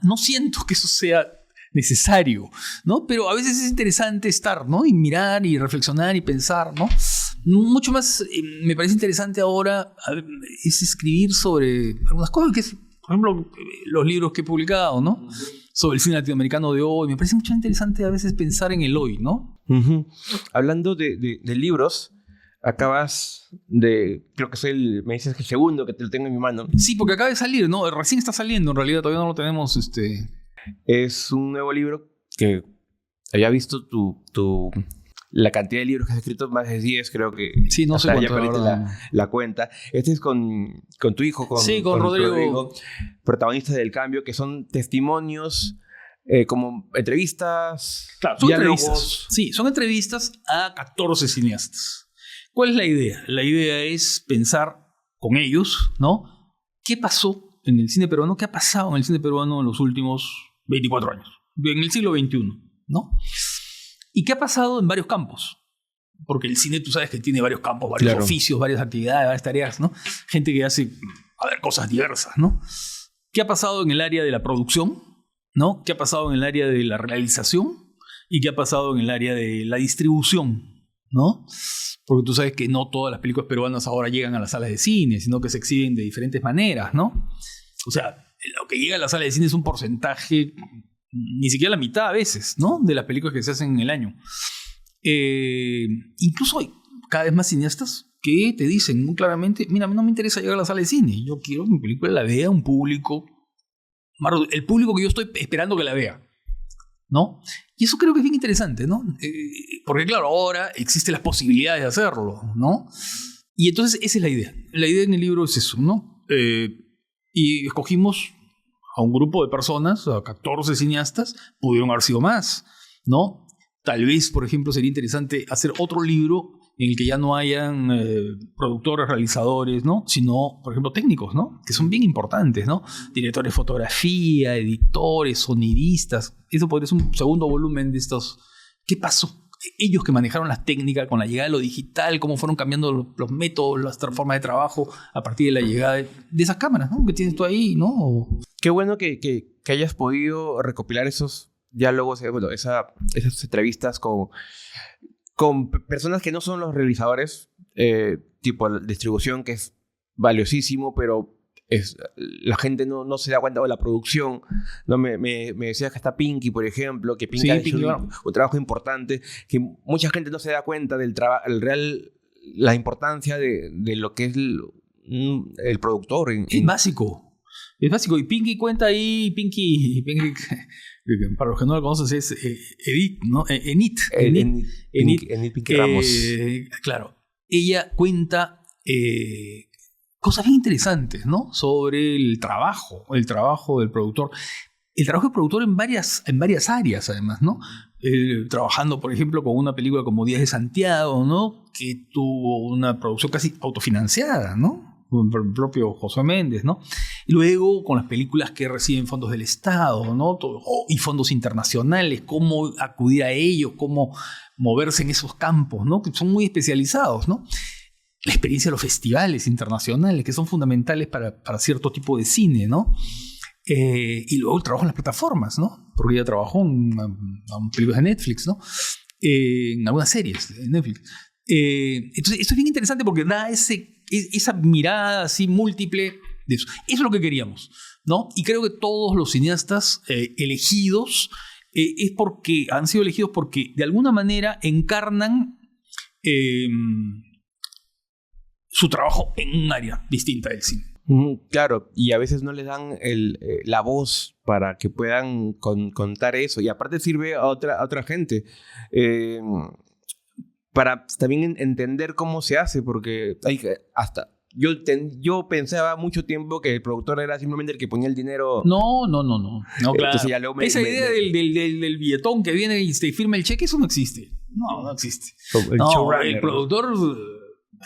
no siento que eso sea necesario, ¿no? Pero a veces es interesante estar, ¿no? Y mirar y reflexionar y pensar, ¿no? Mucho más me parece interesante ahora es escribir sobre algunas cosas que es, por ejemplo, los libros que he publicado, ¿no? Sobre el cine latinoamericano de hoy. Me parece mucho interesante a veces pensar en el hoy, ¿no? Hablando de libros, acabas de, creo que me dices que el segundo que te lo tengo en mi mano. Sí, porque acaba de salir, ¿no? Recién está saliendo, en realidad todavía no lo tenemos. Es un nuevo libro que había visto la cantidad de libros que has escrito, más de 10, creo que. Sí, no sé ya cuánto, perdiste la cuenta. Este es con tu hijo, con Rodrigo, protagonista del cambio, que son testimonios, como entrevistas, claro, son diálogos. Entrevistas. Sí, son entrevistas a 14 cineastas. ¿Cuál es la idea? La idea es pensar con ellos, ¿no? ¿Qué pasó en el cine peruano? ¿Qué ha pasado en el cine peruano en los últimos 24 años? En el siglo XXI, ¿no? ¿Y qué ha pasado en varios campos? Porque el cine, tú sabes que tiene varios campos, varios oficios, varias actividades, varias tareas, ¿no? Gente que hace, cosas diversas, ¿no? ¿Qué ha pasado en el área de la producción? ¿No? ¿Qué ha pasado en el área de la realización? ¿Y qué ha pasado en el área de la distribución? ¿No? Porque tú sabes que no todas las películas peruanas ahora llegan a las salas de cine, sino que se exhiben de diferentes maneras, ¿no? O sea, lo que llega a las salas de cine es un porcentaje, ni siquiera la mitad a veces, ¿no? De las películas que se hacen en el año. Incluso hay cada vez más cineastas que te dicen muy claramente, mira, a mí no me interesa llegar a la sala de cine, yo quiero que mi película la vea un público, el público que yo estoy esperando que la vea, ¿no? Y eso creo que es bien interesante, ¿no? Porque claro, ahora existen las posibilidades de hacerlo, ¿no? Y entonces esa es la idea. La idea en el libro es eso, ¿no? Y escogimos a un grupo de personas, a 14 cineastas, pudieron haber sido más, ¿no? Tal vez, por ejemplo, sería interesante hacer otro libro en el que ya no hayan productores, realizadores, ¿no? Sino, por ejemplo, técnicos, ¿no? Que son bien importantes, ¿no? Directores de fotografía, editores, sonidistas. Eso podría ser un segundo volumen de estos. ¿Qué pasó? Ellos que manejaron las técnicas con la llegada de lo digital, cómo fueron cambiando los métodos, las formas de trabajo a partir de la llegada de esas cámaras, ¿no? Que tienes tú ahí, ¿no? Qué bueno que hayas podido recopilar esos diálogos, esas entrevistas con personas que no son los realizadores, tipo la distribución, que es valiosísimo, pero la gente no se da cuenta de la producción. ¿No? Me decías que está Pinky, por ejemplo, que Pinky ha hecho un trabajo importante, que mucha gente no se da cuenta del la importancia de lo que es el productor. Es básico. Es básico. Y Pinky cuenta ahí, Pinky para los que no lo conocen, es Edith, ¿no? Enid Pinky Ramos. Claro. Ella cuenta cosas bien interesantes, ¿no? Sobre el trabajo del productor. El trabajo del productor en varias áreas, además, ¿no? Trabajando, por ejemplo, con una película como Días de Santiago, ¿no? Que tuvo una producción casi autofinanciada, ¿no? Por el propio José Méndez, ¿no? Y luego con las películas que reciben fondos del Estado, ¿no? Y fondos internacionales, cómo acudir a ellos, cómo moverse en esos campos, ¿no? Que son muy especializados, ¿no? La experiencia de los festivales internacionales, que son fundamentales para cierto tipo de cine, ¿no? Y luego el trabajo en las plataformas, ¿no? Porque ella trabajó en películas de Netflix, ¿no? En algunas series de Netflix. Entonces, esto es bien interesante porque da esa mirada así múltiple de eso. Eso es lo que queríamos, ¿no? Y creo que todos los cineastas elegidos han sido elegidos porque de alguna manera encarnan su trabajo en un área distinta del cine. Claro, y a veces no les dan la voz para que puedan contar eso. Y aparte sirve a otra gente. Para también entender cómo se hace, porque yo pensaba mucho tiempo que el productor era simplemente el que ponía el dinero. No, claro. Ya esa idea del billetón que viene y te firma el cheque, eso no existe. No existe. El productor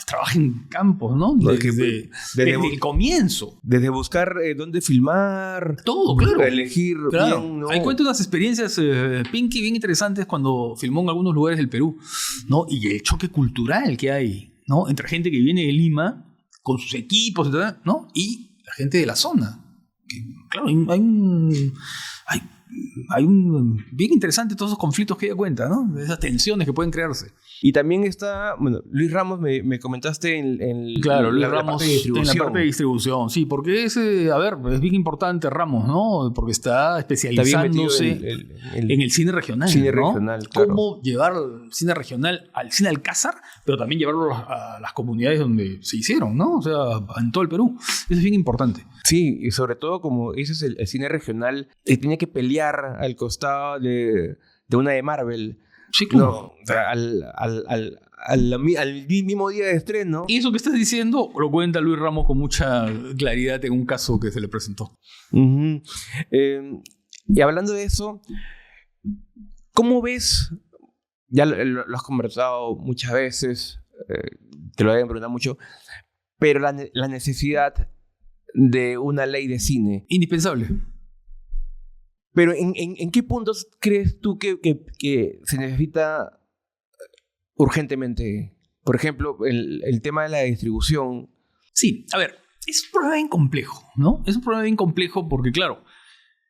trabaja en campos, ¿no? Desde el comienzo. Desde buscar dónde filmar. Todo, claro. Elegir bien, ¿no? Ahí cuento unas experiencias, Pinky, bien interesantes cuando filmó en algunos lugares del Perú, ¿no? Y el choque cultural que hay, ¿no? Entre gente que viene de Lima, con sus equipos, ¿no? Y la gente de la zona. Que, claro, hay bien interesante todos esos conflictos que ella cuenta, ¿no? Esas tensiones que pueden crearse. Y también está, bueno, Luis Ramos, me comentaste Claro, Luis la Ramos parte de distribución. en la parte de distribución, sí, porque es bien importante Ramos, ¿no? Porque está especializándose en el cine regional, cine ¿no? regional, claro. Cómo llevar el cine regional al cine Alcázar, pero también llevarlo a las comunidades donde se hicieron, ¿no? O sea, en todo el Perú. Eso es bien importante. Sí, y sobre todo, como dices, el cine regional tiene que pelear al costado de una de Marvel. Sí, claro. No, o sea, al mismo día de estreno. Y eso que estás diciendo lo cuenta Luis Ramos con mucha claridad en un caso que se le presentó. Uh-huh. Y hablando de eso, ¿cómo ves? Ya lo has conversado muchas veces, te lo habían preguntado mucho, pero la necesidad de una ley de cine. Indispensable. Pero ¿en qué puntos crees tú que se necesita urgentemente? Por ejemplo, el tema de la distribución. Sí, a ver, es un problema bien complejo, ¿no? Es un problema bien complejo porque, claro,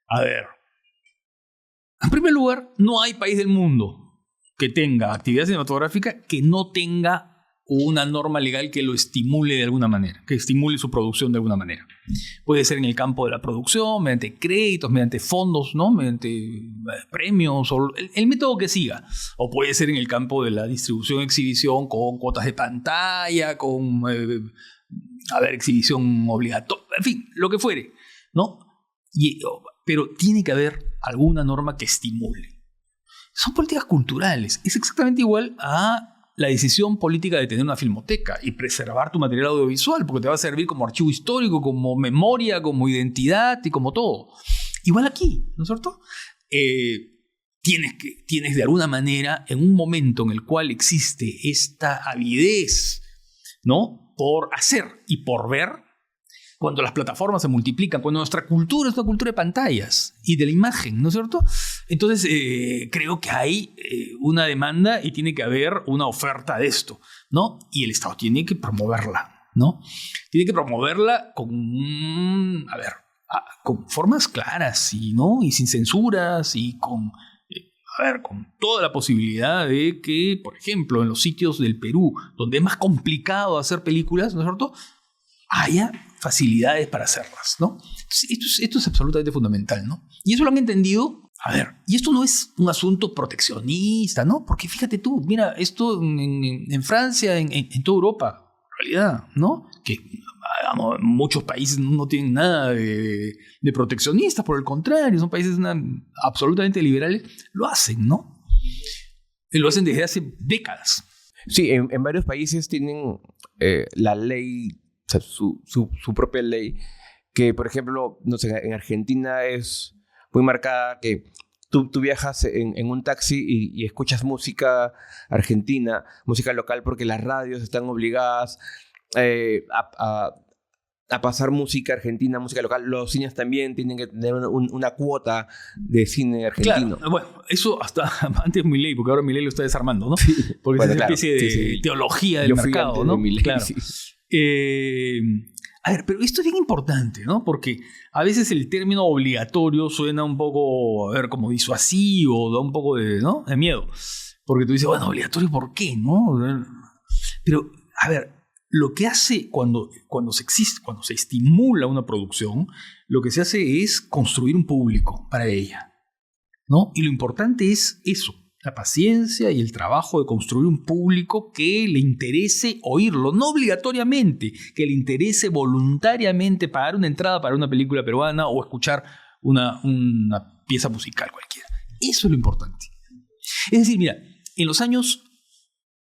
a ver, en primer lugar, no hay país del mundo que tenga actividad cinematográfica que no tenga una norma legal que lo estimule de alguna manera, que estimule su producción de alguna manera. Puede ser en el campo de la producción, mediante créditos, mediante fondos, ¿no? Mediante premios, o el método que siga. O puede ser en el campo de la distribución, exhibición, con cuotas de pantalla, con, exhibición obligatoria, en fin, lo que fuere, ¿no? Pero tiene que haber alguna norma que estimule. Son políticas culturales. Es exactamente igual a la decisión política de tener una filmoteca y preservar tu material audiovisual, porque te va a servir como archivo histórico, como memoria, como identidad y como todo. Igual aquí, ¿no es cierto? Tienes de alguna manera, en un momento en el cual existe esta avidez, ¿no? Por hacer y por ver, cuando las plataformas se multiplican, cuando nuestra cultura es una cultura de pantallas y de la imagen, ¿no es cierto? Entonces creo que hay una demanda y tiene que haber una oferta de esto, ¿no? Y el Estado tiene que promoverla, ¿no? Tiene que promoverla con formas claras, ¿no? Y sin censuras y con toda la posibilidad de que, por ejemplo, en los sitios del Perú, donde es más complicado hacer películas, ¿no es cierto?, haya facilidades para hacerlas, ¿no? Esto es absolutamente fundamental, ¿no? Y eso lo han entendido. A ver, y esto no es un asunto proteccionista, ¿no? Porque fíjate tú, mira, esto en Francia, en toda Europa, en realidad, ¿no? Que digamos, muchos países no tienen nada de proteccionistas, por el contrario, son países absolutamente liberales, lo hacen, ¿no? Y lo hacen desde hace décadas. Sí, en varios países tienen la ley, o sea, su propia ley, que por ejemplo, no sé, en Argentina es muy marcada que tú viajas en un taxi y escuchas música argentina, música local, porque las radios están obligadas a pasar música argentina, música local. Los cines también tienen que tener una cuota de cine argentino. Claro, bueno, eso hasta antes Milei, porque ahora Milei lo está desarmando, ¿no? Sí. Porque bueno, es una claro, especie de teología del mercado, ¿no? Milei, claro. Sí. A ver, pero esto es bien importante, ¿no? Porque a veces el término obligatorio suena un poco, como disuasivo, da un poco de miedo. Porque tú dices, bueno, obligatorio, ¿por qué? ¿No? Pero, a ver, lo que hace cuando se estimula una producción, lo que se hace es construir un público para ella, ¿no? Y lo importante es eso, la paciencia y el trabajo de construir un público que le interese oírlo, no obligatoriamente, que le interese voluntariamente pagar una entrada para una película peruana o escuchar una pieza musical cualquiera. Eso es lo importante. Es decir, mira, en los años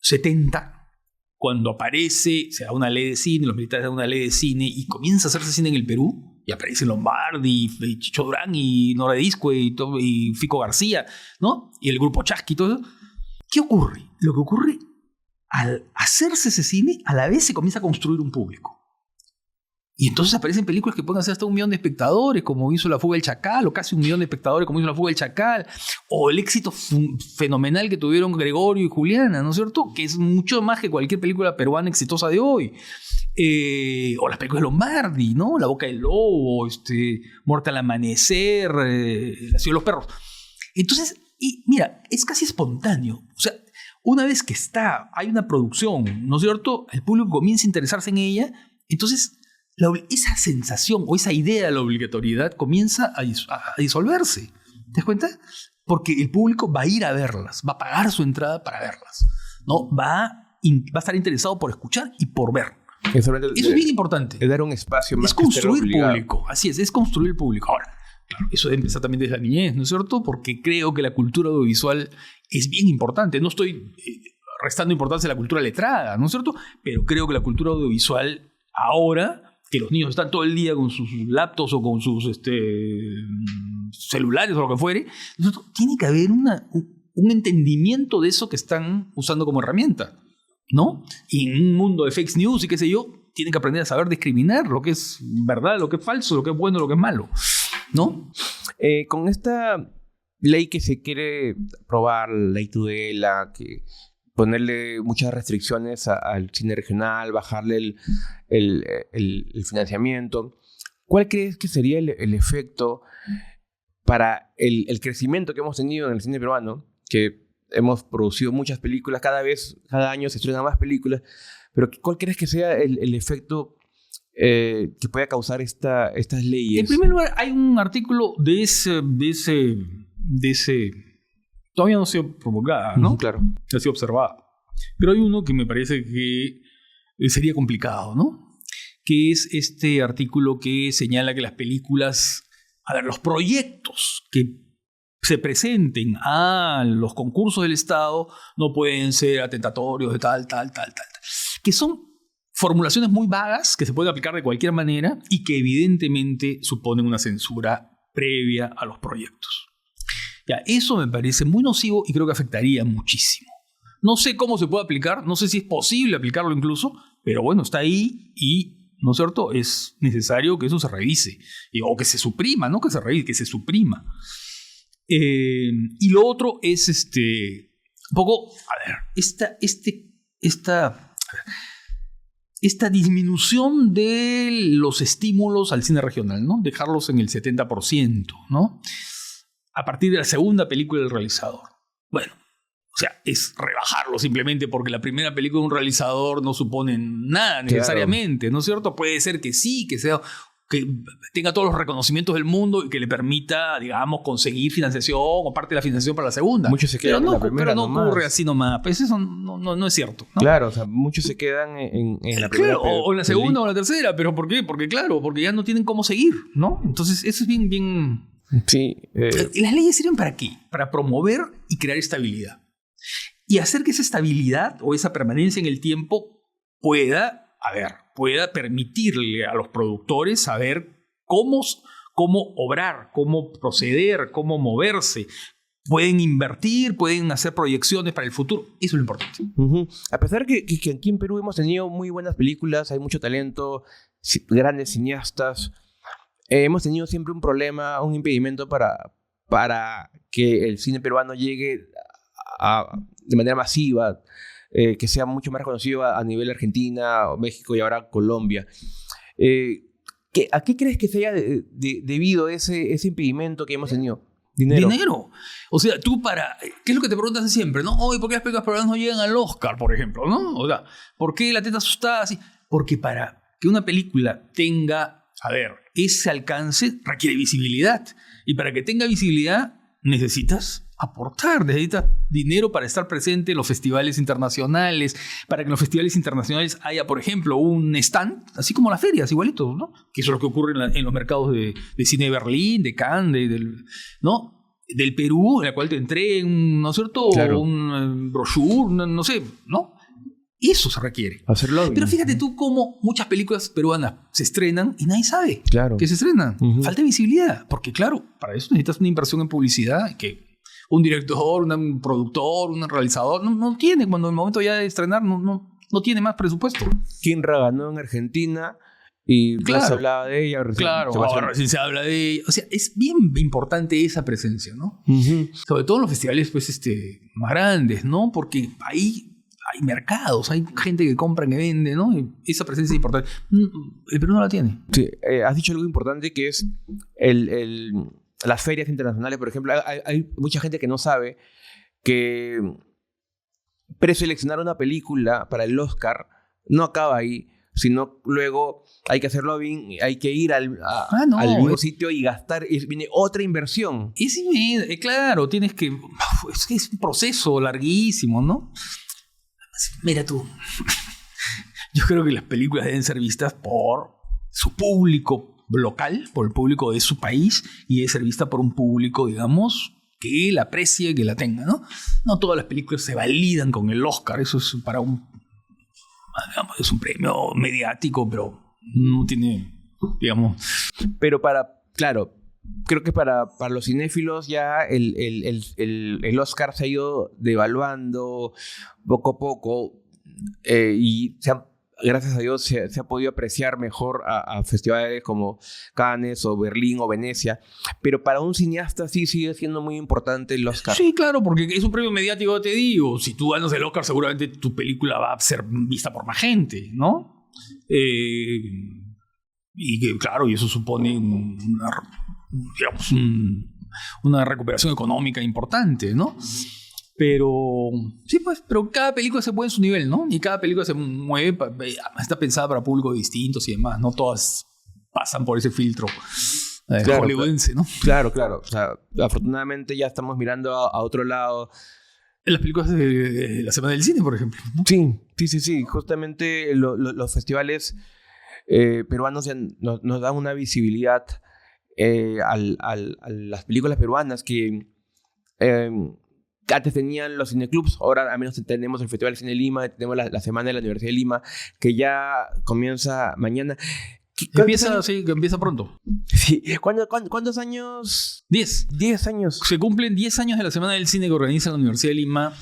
70, cuando se da una ley de cine, los militares dan una ley de cine y comienza a hacerse cine en el Perú, y aparecen Lombardi, y Chicho Durán, y Nora Disque, y Fico García, ¿no? Y el grupo Chasqui y todo eso. ¿Qué ocurre? Lo que ocurre, al hacerse ese cine, a la vez se comienza a construir un público. Y entonces aparecen películas que pueden hacer hasta 1 millón de espectadores, como hizo La Fuga del Chacal, o casi 1 millón de espectadores, como hizo La Fuga del Chacal, o el éxito fenomenal que tuvieron Gregorio y Juliana, ¿no es cierto? Que es mucho más que cualquier película peruana exitosa de hoy. O las películas de Lombardi, ¿no? La Boca del Lobo, Muerte al Amanecer, La Ciudad de los Perros. Entonces, y mira, es casi espontáneo. O sea, una vez que hay una producción, ¿no es cierto? El público comienza a interesarse en ella, entonces esa sensación o esa idea de la obligatoriedad comienza a disolverse. ¿Te das cuenta? Porque el público va a ir a verlas, va a pagar su entrada para verlas, ¿no? Va a estar interesado por escuchar y por ver. Eso es bien importante. Es dar un espacio más. Es construir público. Así es construir público. Ahora, claro, eso debe empezar también desde la niñez, ¿no es cierto? Porque creo que la cultura audiovisual es bien importante. No estoy restando importancia a la cultura letrada, ¿no es cierto? Pero creo que la cultura audiovisual ahora, que los niños están todo el día con sus laptops o con sus celulares o lo que fuere, ¿no es cierto? Tiene que haber un entendimiento de eso que están usando como herramienta, ¿no? Y en un mundo de fake news y qué sé yo, tienen que aprender a saber discriminar lo que es verdad, lo que es falso, lo que es bueno, lo que es malo, ¿no? Con esta ley que se quiere aprobar, la ley Tudela, que ponerle muchas restricciones al cine regional, bajarle el financiamiento, ¿cuál crees que sería el efecto para el crecimiento que hemos tenido en el cine peruano? Que hemos producido muchas películas, cada año se estrenan más películas, pero ¿cuál crees que sea el efecto que pueda causar estas leyes? En primer lugar, hay un artículo de ese todavía no ha sido promulgada, ¿no? Claro. Ha sido observada. Pero hay uno que me parece que sería complicado, ¿no? Que es este artículo que señala que las películas, los proyectos que se presenten a los concursos del Estado no pueden ser atentatorios de tal. Que son formulaciones muy vagas que se pueden aplicar de cualquier manera y que evidentemente suponen una censura previa a los proyectos. Ya, eso me parece muy nocivo y creo que afectaría muchísimo. No sé cómo se puede aplicar, no sé si es posible aplicarlo incluso, pero bueno, está ahí y, ¿no es cierto?, es necesario que eso se revise. O que se suprima, no que se revise, que se suprima. Y lo otro es un poco, a ver, esta disminución de los estímulos al cine regional, ¿no? Dejarlos en el 70%, ¿no? A partir de la segunda película del realizador. Bueno, o sea, es rebajarlo simplemente porque la primera película de un realizador no supone nada necesariamente, claro. ¿No es cierto? Puede ser que sí, que tenga todos los reconocimienos del mundo y que le permita, digamos, conseguir financiación o parte de la financiación para la segunda. Muchos se quedan en la primera. Pero no ocurre así nomás. Pues eso no es cierto, ¿no? Claro, o sea, muchos se quedan en la primera. Claro, o en la segunda o en la tercera. ¿Pero por qué? Porque ya no tienen cómo seguir, ¿no? Entonces, eso es bien... Sí. Las leyes sirven ¿para qué? Para promover y crear estabilidad. Y hacer que esa estabilidad o esa permanencia en el tiempo pueda permitirle a los productores saber cómo obrar, cómo proceder, cómo moverse. Pueden invertir, pueden hacer proyecciones para el futuro. Eso es lo importante. Uh-huh. A pesar que aquí en Perú hemos tenido muy buenas películas, hay mucho talento, grandes cineastas, hemos tenido siempre un problema, un impedimento para que el cine peruano llegue de manera masiva, que sea mucho más reconocido a nivel Argentina, México y ahora Colombia. ¿A qué crees que se haya debido ese impedimento que hemos tenido? Dinero. O sea, ¿qué es lo que te preguntas siempre, no? Oye, ¿por qué las películas peruanas no llegan al Oscar, por ejemplo, ¿no? O sea, ¿por qué La teta asustada así? Porque para que una película tenga, ese alcance requiere visibilidad. Y para que tenga visibilidad necesitas dinero para estar presente en los festivales internacionales, para que en los festivales internacionales haya, por ejemplo, un stand, así como las ferias, igualito, ¿no? Que eso es lo que ocurre en los mercados de cine de Berlín, de Cannes, ¿no? Del Perú, en la cual te entreguen, ¿no es cierto? Claro. Un brochure, no sé, ¿no? Eso se requiere. Hacerlo. Pero fíjate tú cómo muchas películas peruanas se estrenan y nadie sabe que se estrenan. Uh-huh. Falta visibilidad, porque claro, para eso necesitas una inversión en publicidad que un director, un productor, un realizador no tiene, cuando en el momento ya de estrenar no tiene más presupuesto. Kinra ganó en Argentina y claro, se hablaba de ella. Recién se habla de ella. O sea, es bien importante esa presencia, ¿no? Uh-huh. Sobre todo en los festivales pues, más grandes, ¿no? Porque ahí hay mercados, hay gente que compra, que vende, ¿no? Y esa presencia es importante. El Perú no la tiene. Sí, has dicho algo importante que es las ferias internacionales, por ejemplo, hay mucha gente que no sabe que preseleccionar una película para el Oscar no acaba ahí, sino luego hay que hacer lobbying, hay que ir al mismo sitio y gastar, y viene otra inversión. Claro, tienes que... Es un proceso larguísimo, ¿no? Mira tú, yo creo que las películas deben ser vistas por su público local, por el público de su país, y debe ser vista por un público, digamos, que la aprecie, que la tenga, ¿no? No todas las películas se validan con el Oscar, eso es para digamos, es un premio mediático, pero no tiene, digamos... Pero claro, creo que para los cinéfilos ya el Oscar se ha ido devaluando poco a poco, y gracias a Dios se ha podido apreciar mejor a festivales como Cannes o Berlín o Venecia, pero para un cineasta sí sigue siendo muy importante el Oscar. Sí, claro, porque es un premio mediático, te digo. Si tú ganas el Oscar, seguramente tu película va a ser vista por más gente, ¿no? Y que, claro, y eso supone una recuperación económica importante, ¿no? Pero sí, pues, pero cada película se mueve en su nivel, ¿no? Y cada película se mueve, está pensada para públicos distintos y demás. No todas pasan por ese filtro hollywoodense, ¿no? Claro. O sea, afortunadamente ya estamos mirando a otro lado. En las películas de la Semana del Cine, por ejemplo, ¿no? Sí. Justamente los festivales peruanos ya nos dan una visibilidad a las películas peruanas que... antes tenían los cineclubs, ahora al menos tenemos el Festival de Cine de Lima, tenemos la Semana de la Universidad de Lima, que ya comienza mañana. Empieza pronto. Sí. ¿Cuántos años? 10. 10 años. Se cumplen 10 años de la Semana del Cine que organiza la Universidad de Lima.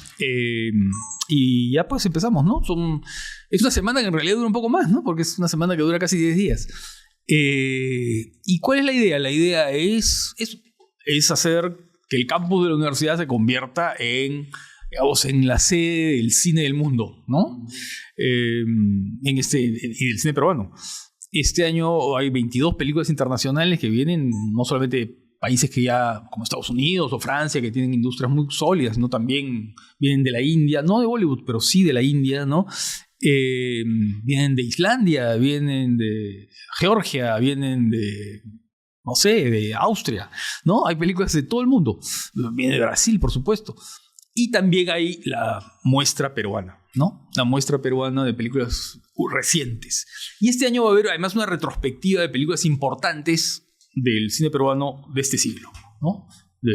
Y ya pues empezamos, ¿no? Es una semana que en realidad dura un poco más, ¿no? Porque es una semana que dura casi 10 días. ¿Y cuál es la idea? La idea es hacer que el campus de la universidad se convierta en la sede del cine del mundo, ¿no? Y del cine peruano. Este año hay 22 películas internacionales que vienen no solamente de países que ya, como Estados Unidos o Francia, que tienen industrias muy sólidas, sino también vienen de la India, no de Bollywood, pero sí de la India, ¿no? Vienen de Islandia, vienen de Georgia, vienen de... no sé, de Austria, ¿no? Hay películas de todo el mundo. Viene de Brasil, por supuesto. Y también hay la muestra peruana, ¿no? La muestra peruana de películas recientes. Y este año va a haber además una retrospectiva de películas importantes del cine peruano de este siglo, ¿no? De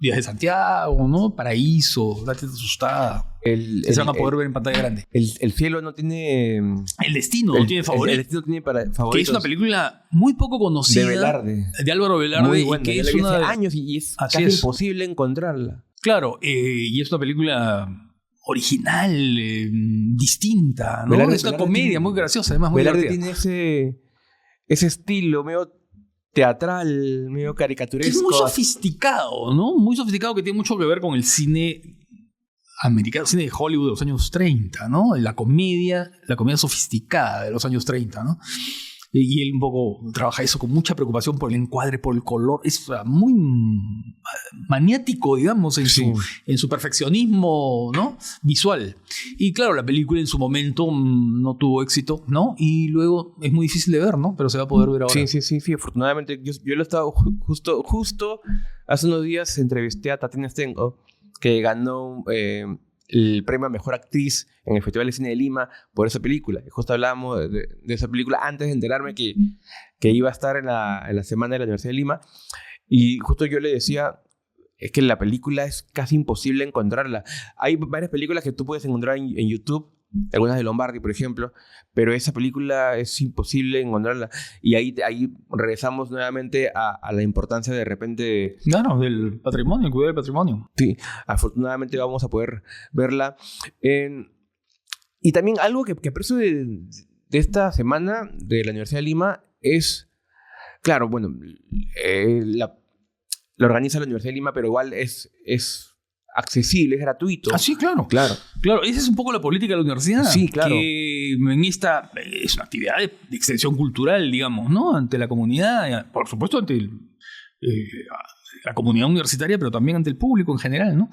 Días de Santiago, ¿no? Paraíso, La Teta Asustada. Se van a poder ver en pantalla grande. El cielo no tiene... El destino no tiene favorito. El destino tiene favoritos. Que es una película muy poco conocida. De Velarde. De Álvaro Velarde. Muy buena. Que es hace años y es casi imposible encontrarla. Claro, y es una película original, distinta, ¿no? Es una comedia muy graciosa, además muy Velarde divertida. Tiene ese estilo medio teatral, medio caricaturesco. Que es muy sofisticado, ¿no? Muy sofisticado, que tiene mucho que ver con el cine americano, cine de Hollywood de los años 30, ¿no? La comedia sofisticada de los años 30, ¿no? Y él un poco trabaja eso con mucha preocupación por el encuadre, por el color. Es muy maniático, digamos, en su perfeccionismo, ¿no? Visual. Y claro, la película en su momento no tuvo éxito, ¿no? Y luego es muy difícil de ver, ¿no? Pero se va a poder ver ahora. Sí. Afortunadamente, yo lo he estado justo hace unos días entrevisté a Tatiana Stengo, que ganó el premio a Mejor Actriz en el Festival de Cine de Lima por esa película. Y justo hablábamos de esa película antes de enterarme que iba a estar en la Semana de la Universidad de Lima. Y justo yo le decía, es que la película es casi imposible encontrarla. Hay varias películas que tú puedes encontrar en YouTube, algunas de Lombardi, por ejemplo, pero esa película es imposible encontrarla. Y ahí regresamos nuevamente a la importancia de repente... Claro, del patrimonio, cuidar del patrimonio. Sí, afortunadamente vamos a poder verla. Y también algo que aprecio de esta semana de la Universidad de Lima es... Claro, bueno, la organiza la Universidad de Lima, pero igual es accesible, es gratuito. Ah, sí, claro. Claro, esa es un poco la política de la universidad. Sí, claro. Que en esta es una actividad de extensión cultural, digamos, ¿no? Ante la comunidad, por supuesto, ante la comunidad universitaria, pero también ante el público en general, ¿no?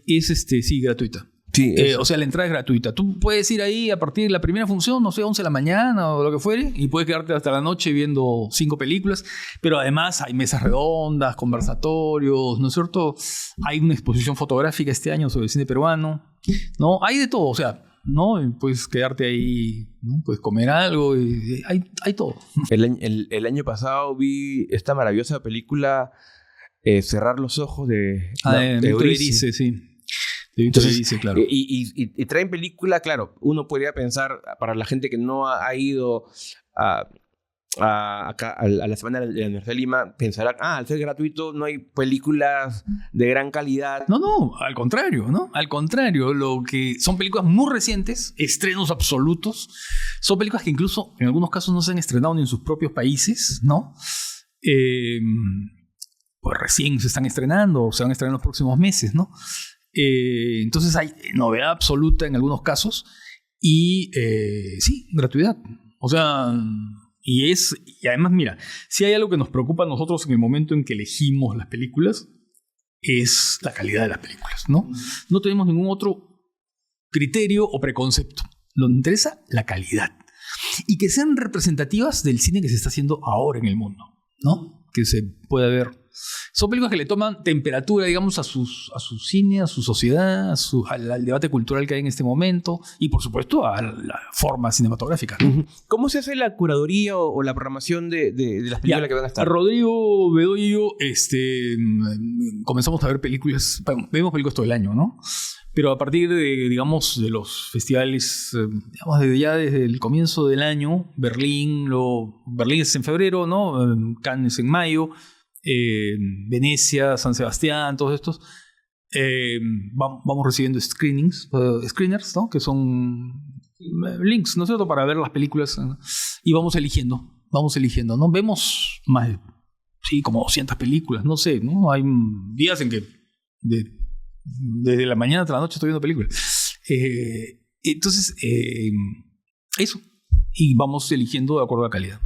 Es, sí, gratuita. Sí, O sea, la entrada es gratuita. Tú puedes ir ahí a partir de la primera función, no sé, 11 de la mañana o lo que fuere, y puedes quedarte hasta la noche viendo 5 películas, pero además hay mesas redondas, conversatorios, ¿no es cierto? Hay una exposición fotográfica este año sobre el cine peruano, ¿no? Hay de todo, o sea, ¿no? Puedes quedarte ahí, ¿no? Puedes comer algo, hay todo. El año pasado vi esta maravillosa película Cerrar los ojos de Euridice, sí. Entonces, dice, claro. Y traen película, claro, uno podría pensar, para la gente que no ha ido acá a la Semana de la Universidad de Lima, pensará, al ser gratuito no hay películas de gran calidad. No, al contrario, ¿no? Al contrario, lo que son películas muy recientes, estrenos absolutos, son películas que incluso en algunos casos no se han estrenado ni en sus propios países, ¿no? Pues recién se están estrenando o se van a estrenar en los próximos meses, ¿no? Entonces hay novedad absoluta en algunos casos y sí, gratuidad. O sea, y además, mira, si hay algo que nos preocupa a nosotros en el momento en que elegimos las películas, es la calidad de las películas, ¿no? No tenemos ningún otro criterio o preconcepto. Nos interesa la calidad y que sean representativas del cine que se está haciendo ahora en el mundo, ¿no? Que se pueda ver. Son películas que le toman temperatura, digamos, a su cine, a su sociedad, al debate cultural que hay en este momento y, por supuesto, a la forma cinematográfica, ¿no? ¿Cómo se hace la curaduría o la programación de las películas que van a estar? Rodrigo Bedoya y yo comenzamos a ver películas, vemos películas todo el año, ¿no? Pero a partir de, digamos, de los festivales, digamos, desde el comienzo del año, Berlín es en febrero, ¿no? Cannes en mayo, Venecia, San Sebastián, todos estos, vamos recibiendo screeners, ¿no? Que son links, ¿no es cierto?, para ver las películas, y vamos eligiendo, ¿no? Vemos más de, sí, como 200 películas, no sé, ¿no? Hay días en que desde la mañana hasta la noche estoy viendo películas. Entonces, eso, y vamos eligiendo de acuerdo a la calidad.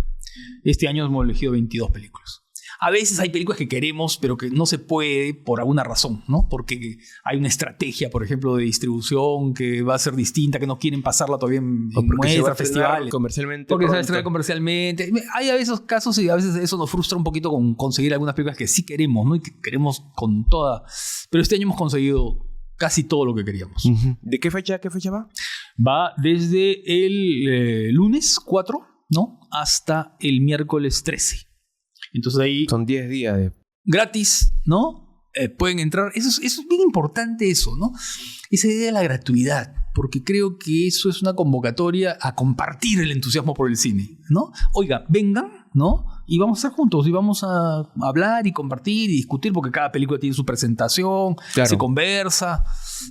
Este año hemos elegido 22 películas. A veces hay películas que queremos, pero que no se puede por alguna razón, ¿no? Porque hay una estrategia, por ejemplo, de distribución que va a ser distinta, que no quieren pasarla todavía en muestras, festivales. Comercialmente. Porque se va a estrenar comercialmente. Hay a veces casos y a veces eso nos frustra un poquito con conseguir algunas películas que sí queremos, ¿no? Y que queremos con toda. Pero este año hemos conseguido casi todo lo que queríamos. Uh-huh. ¿De qué fecha va? Va desde el lunes 4, ¿no? Hasta el miércoles 13. Entonces ahí... Son 10 días. Gratis, ¿no? Pueden entrar. Eso es bien importante eso, ¿no? Esa idea de la gratuidad. Porque creo que eso es una convocatoria a compartir el entusiasmo por el cine, ¿no? Oiga, vengan, ¿no? Y vamos a estar juntos y vamos a hablar y compartir y discutir porque cada película tiene su presentación, claro. Se conversa,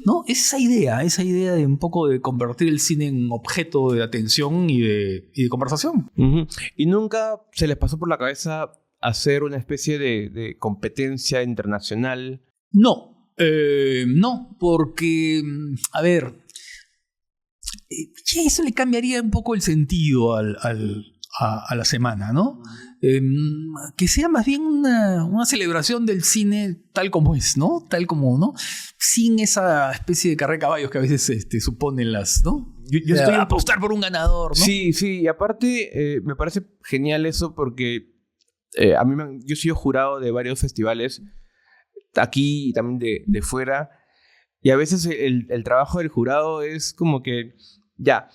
¿no? Esa idea de un poco de convertir el cine en objeto de atención y de conversación. Uh-huh. ¿Y nunca se les pasó por la cabeza hacer una especie de competencia internacional? No, porque, a ver, eso le cambiaría un poco el sentido a la semana, ¿no? Que sea más bien una celebración del cine tal como es, ¿no? Tal como, ¿no? Sin esa especie de carrera de caballos que a veces suponen las, ¿no? Yo estoy a apostar por un ganador, ¿no? Sí, y aparte me parece genial eso porque yo he sido jurado de varios festivales aquí y también de fuera, y a veces el trabajo del jurado es como que ya,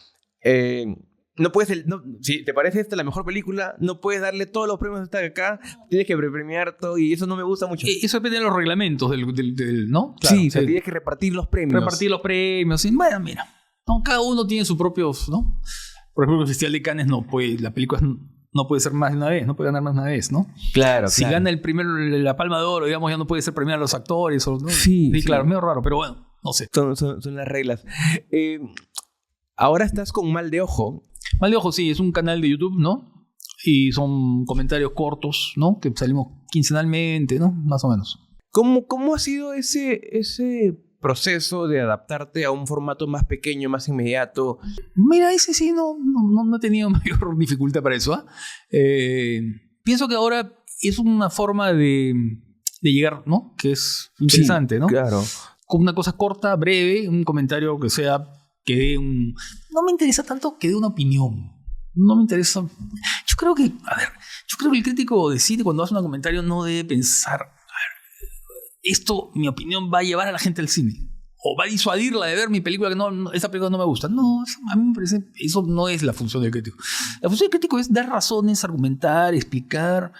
no puedes, si te parece esta la mejor película, no puedes darle todos los premios hasta acá, tienes que premiar todo, y eso no me gusta mucho. Eso depende de los reglamentos del ¿no? Claro, sí, tienes que repartir los premios. Sí. Bueno, mira, no, cada uno tiene sus propios, ¿no? Por ejemplo, el Festival de Cannes la película no puede ser más de una vez, no puede ganar más de una vez, ¿no? Claro, si gana la Palma de Oro, digamos, ya no puede ser premiar a los actores. ¿No? Sí, claro, es medio raro, pero bueno, no sé. Son las reglas. Ahora estás con Mal de Ojo. Mal de Ojo, sí, es un canal de YouTube, ¿no? Y son comentarios cortos, ¿no? Que salimos quincenalmente, ¿no? Más o menos. ¿Cómo ha sido ese proceso de adaptarte a un formato más pequeño, más inmediato? Mira, ese sí no he tenido mayor dificultad para eso. Pienso que ahora es una forma de de llegar, ¿no? Que es interesante, sí, ¿no? Claro. Con una cosa corta, breve, un comentario que dé un... No me interesa tanto que dé una opinión. No me interesa... Yo creo que el crítico de cine cuando hace un comentario no debe pensar, esto, mi opinión, va a llevar a la gente al cine. O va a disuadirla de ver mi película, esta película no me gusta. No, a mí me parece, eso no es la función del crítico. La función del crítico es dar razones, argumentar, explicar,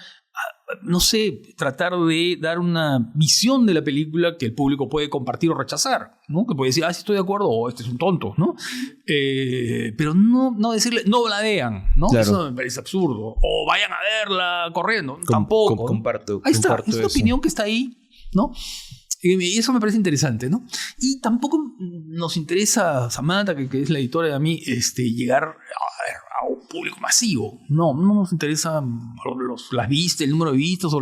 no sé, tratar de dar una visión de la película que el público puede compartir o rechazar, ¿no? Que puede decir, sí estoy de acuerdo, o este es un tonto, ¿no? Pero no decirle, no la vean, ¿no? Claro. Eso me parece absurdo. O vayan a verla corriendo. Tampoco. Comparto. Ahí está, comparto es una eso. opinión que está ahí, ¿no? Y eso me parece interesante, ¿no? Y tampoco nos interesa, Samantha, que es la editora de a mí, llegar a un público masivo. No nos interesa las vistas, el número de vistas o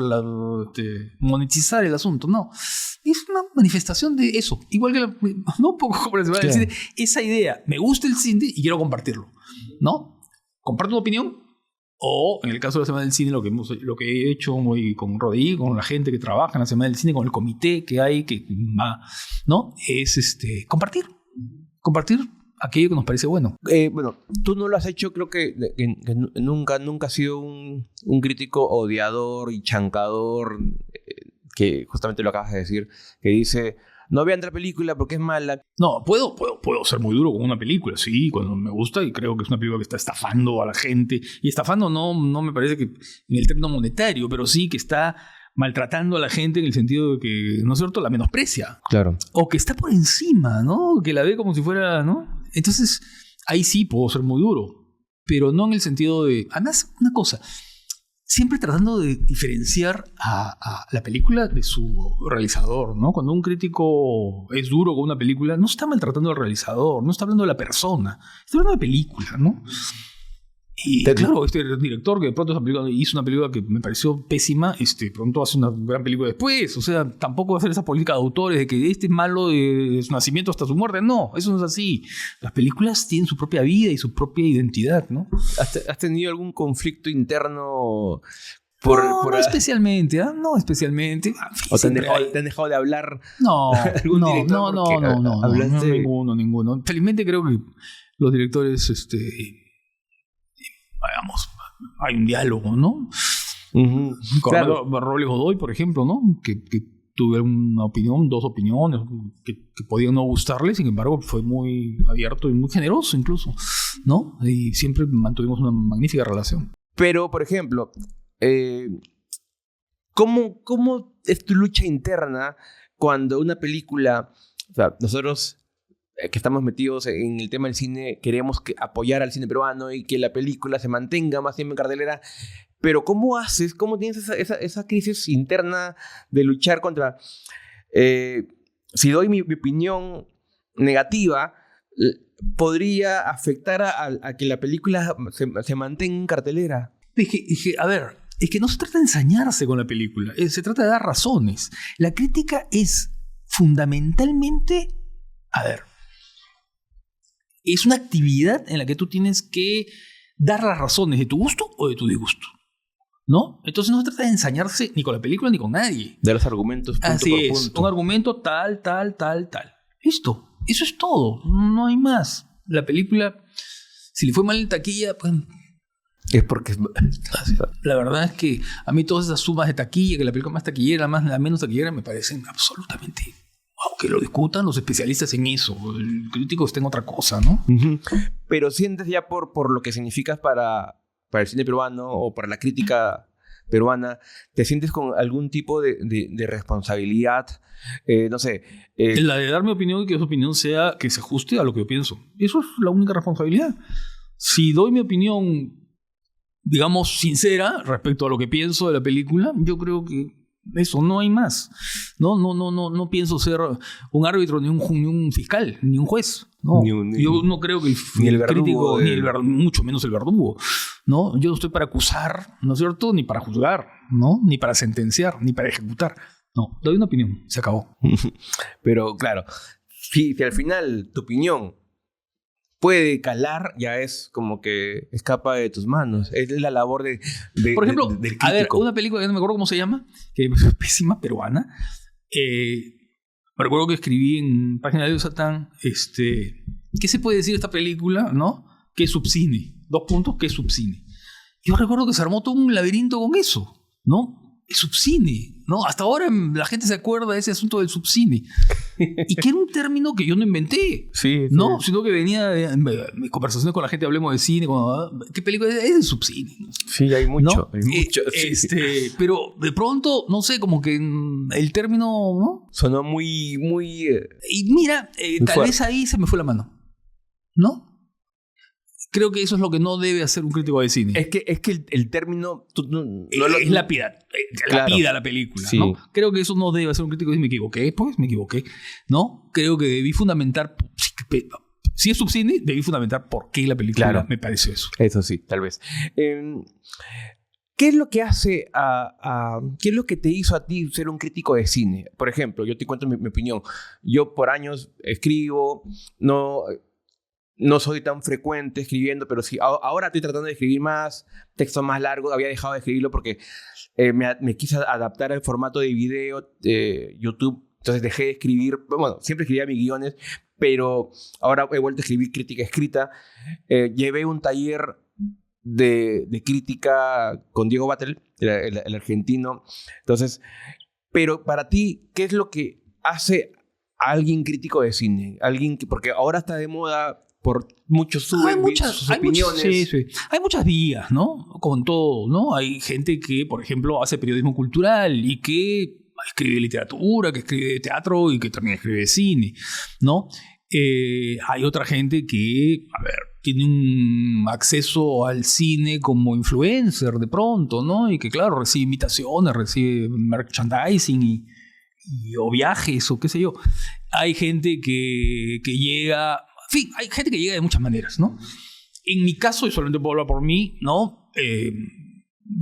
monetizar el asunto, no. Es una manifestación de eso. Igual que no un poco como la semana del cine. Esa idea, me gusta el cine y quiero compartirlo, ¿no? Comparto una opinión. O, en el caso de la Semana del Cine, lo que he hecho hoy con Rodrigo, con la gente que trabaja en la Semana del Cine, con el comité que hay, ¿no? Es compartir aquello que nos parece bueno. Bueno, tú no lo has hecho, creo que nunca has sido un crítico odiador y chancador, que justamente lo acabas de decir, que dice... No vean la película porque es mala. No, puedo ser muy duro con una película, sí, cuando me gusta y creo que es una película que está estafando a la gente. Y estafando no me parece que en el término monetario, pero sí que está maltratando a la gente en el sentido de que, ¿no es cierto?, la menosprecia. Claro. O que está por encima, ¿no? Que la ve como si fuera, ¿no? Entonces, ahí sí puedo ser muy duro, pero no en el sentido de... Además, una cosa... Siempre tratando de diferenciar a la película de su realizador, ¿no? Cuando un crítico es duro con una película, no está maltratando al realizador, no está hablando de la persona, está hablando de película, ¿no? Y claro, este director que de pronto hizo una película que me pareció pésima, pronto hace una gran película después. O sea, tampoco va a hacer esa política de autores de que este es malo de su nacimiento hasta su muerte. No, eso no es así. Las películas tienen su propia vida y su propia identidad, ¿no? ¿Has tenido algún conflicto interno? No especialmente, ¿eh? No especialmente. ¿O te han dejado de hablar? No, algún director no, ninguno. Felizmente creo que los directores, digamos, hay un diálogo, ¿no? Uh-huh. Claro. Robles Godoy, por ejemplo, ¿no? Que tuve una opinión, dos opiniones que podían no gustarle, sin embargo, fue muy abierto y muy generoso incluso, ¿no? Y siempre mantuvimos una magnífica relación. Pero, por ejemplo, ¿cómo es tu lucha interna cuando una película... O sea, nosotros... que estamos metidos en el tema del cine, queremos apoyar al cine peruano y que la película se mantenga más tiempo en cartelera, pero ¿cómo haces? ¿Cómo tienes esa crisis interna de luchar contra... si doy mi opinión negativa, podría afectar a que la película se mantenga en cartelera? Es que no se trata de ensañarse con la película, se trata de dar razones. La crítica es fundamentalmente... es una actividad en la que tú tienes que dar las razones de tu gusto o de tu disgusto, ¿no? Entonces no se trata de ensañarse ni con la película ni con nadie. De los argumentos punto Así por es, punto. un argumento tal. Listo, eso es todo, no hay más. La película, si le fue mal en taquilla, pues... Es porque... La verdad es que a mí todas esas sumas de taquilla, que la película más taquillera, la menos taquillera, me parecen absolutamente... que lo discutan los especialistas en eso. El crítico está en otra cosa, ¿no? Uh-huh. Pero sientes ya por lo que significas para el cine peruano o para la crítica peruana, ¿te sientes con algún tipo de responsabilidad? No sé. La de dar mi opinión y que esa opinión sea que se ajuste a lo que yo pienso. Eso es la única responsabilidad. Si doy mi opinión, digamos, sincera respecto a lo que pienso de la película, yo creo que eso, no hay más. No pienso ser un árbitro, ni un fiscal, ni un juez. No. Yo no creo que ni el verdugo, crítico, mucho menos el verdugo. ¿No? Yo no estoy para acusar, ¿no es cierto? Ni para juzgar, ¿no? Ni para sentenciar, ni para ejecutar. No, doy una opinión, se acabó. Pero claro, si al final tu opinión puede calar, ya es como que escapa de tus manos. Es la labor Por ejemplo, del crítico. a ver, una película que no me acuerdo cómo se llama, que es pésima, peruana. Me recuerdo que escribí en Página de Satán, ¿qué se puede decir de esta película, no? Que es subcine. 2 puntos, que es subcine. Yo recuerdo que se armó todo un laberinto con eso, ¿no? Es subcine, ¿no? Hasta ahora la gente se acuerda de ese asunto del subcine. Y que era un término que yo no inventé, Sí, ¿no? Sino que venía de mis conversaciones con la gente, hablemos de cine, ¿qué película es? Es el subcine, ¿no? Sí, hay mucho, ¿No? hay mucho. Sí. Pero de pronto, no sé, como que el término, ¿no? Sonó muy, muy... Y mira, tal fuerte. vez ahí se me fue la mano, ¿no? Creo que eso es lo que no debe hacer un crítico de cine. Es que el término... Es lapida. Claro. Lapida la película, Sí. ¿no? Creo que eso no debe hacer un crítico de cine. Me equivoqué, ¿no? Creo que debí fundamentar... Si es subcine, debí fundamentar por qué la película Claro. me pareció eso. Eso sí, tal vez. ¿Qué es lo que hace qué es lo que te hizo a ti ser un crítico de cine? Por ejemplo, yo te cuento mi opinión. Yo por años escribo, no soy tan frecuente escribiendo, pero sí, ahora estoy tratando de escribir más, textos más largos. Había dejado de escribirlo porque me quise adaptar al formato de video de YouTube. Entonces dejé de escribir, bueno, siempre escribía mis guiones, pero ahora he vuelto a escribir crítica escrita. Llevé un taller de crítica con Diego Battle, el argentino. Entonces, pero para ti, ¿qué es lo que hace a alguien crítico de cine? Porque ahora está de moda, por muchos suben sus opiniones. Sí. Hay muchas vías, ¿no? Con todo, ¿no? Hay gente que, por ejemplo, hace periodismo cultural y que escribe literatura, que escribe teatro y que también escribe cine, ¿no? Hay otra gente que, a ver, tiene un acceso al cine como influencer de pronto, ¿no? Y que, claro, recibe invitaciones, recibe merchandising o viajes o qué sé yo. Hay gente que llega... En fin, hay gente que llega de muchas maneras, ¿no? En mi caso, y solamente puedo hablar por mí, ¿no?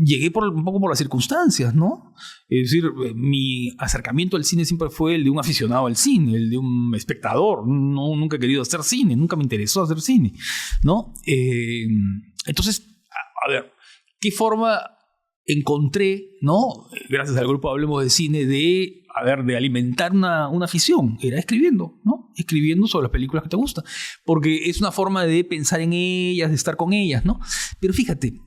Llegué un poco por las circunstancias, ¿no? Es decir, mi acercamiento al cine siempre fue el de un aficionado al cine, el de un espectador. Nunca he querido hacer cine, nunca me interesó hacer cine, ¿no? Entonces, a ver, ¿qué forma encontré, ¿no? Gracias al grupo Hablemos de Cine, de alimentar una afición? Era escribiendo, ¿no? Escribiendo sobre las películas que te gustan. Porque es una forma de pensar en ellas, de estar con ellas, ¿no? Pero fíjate,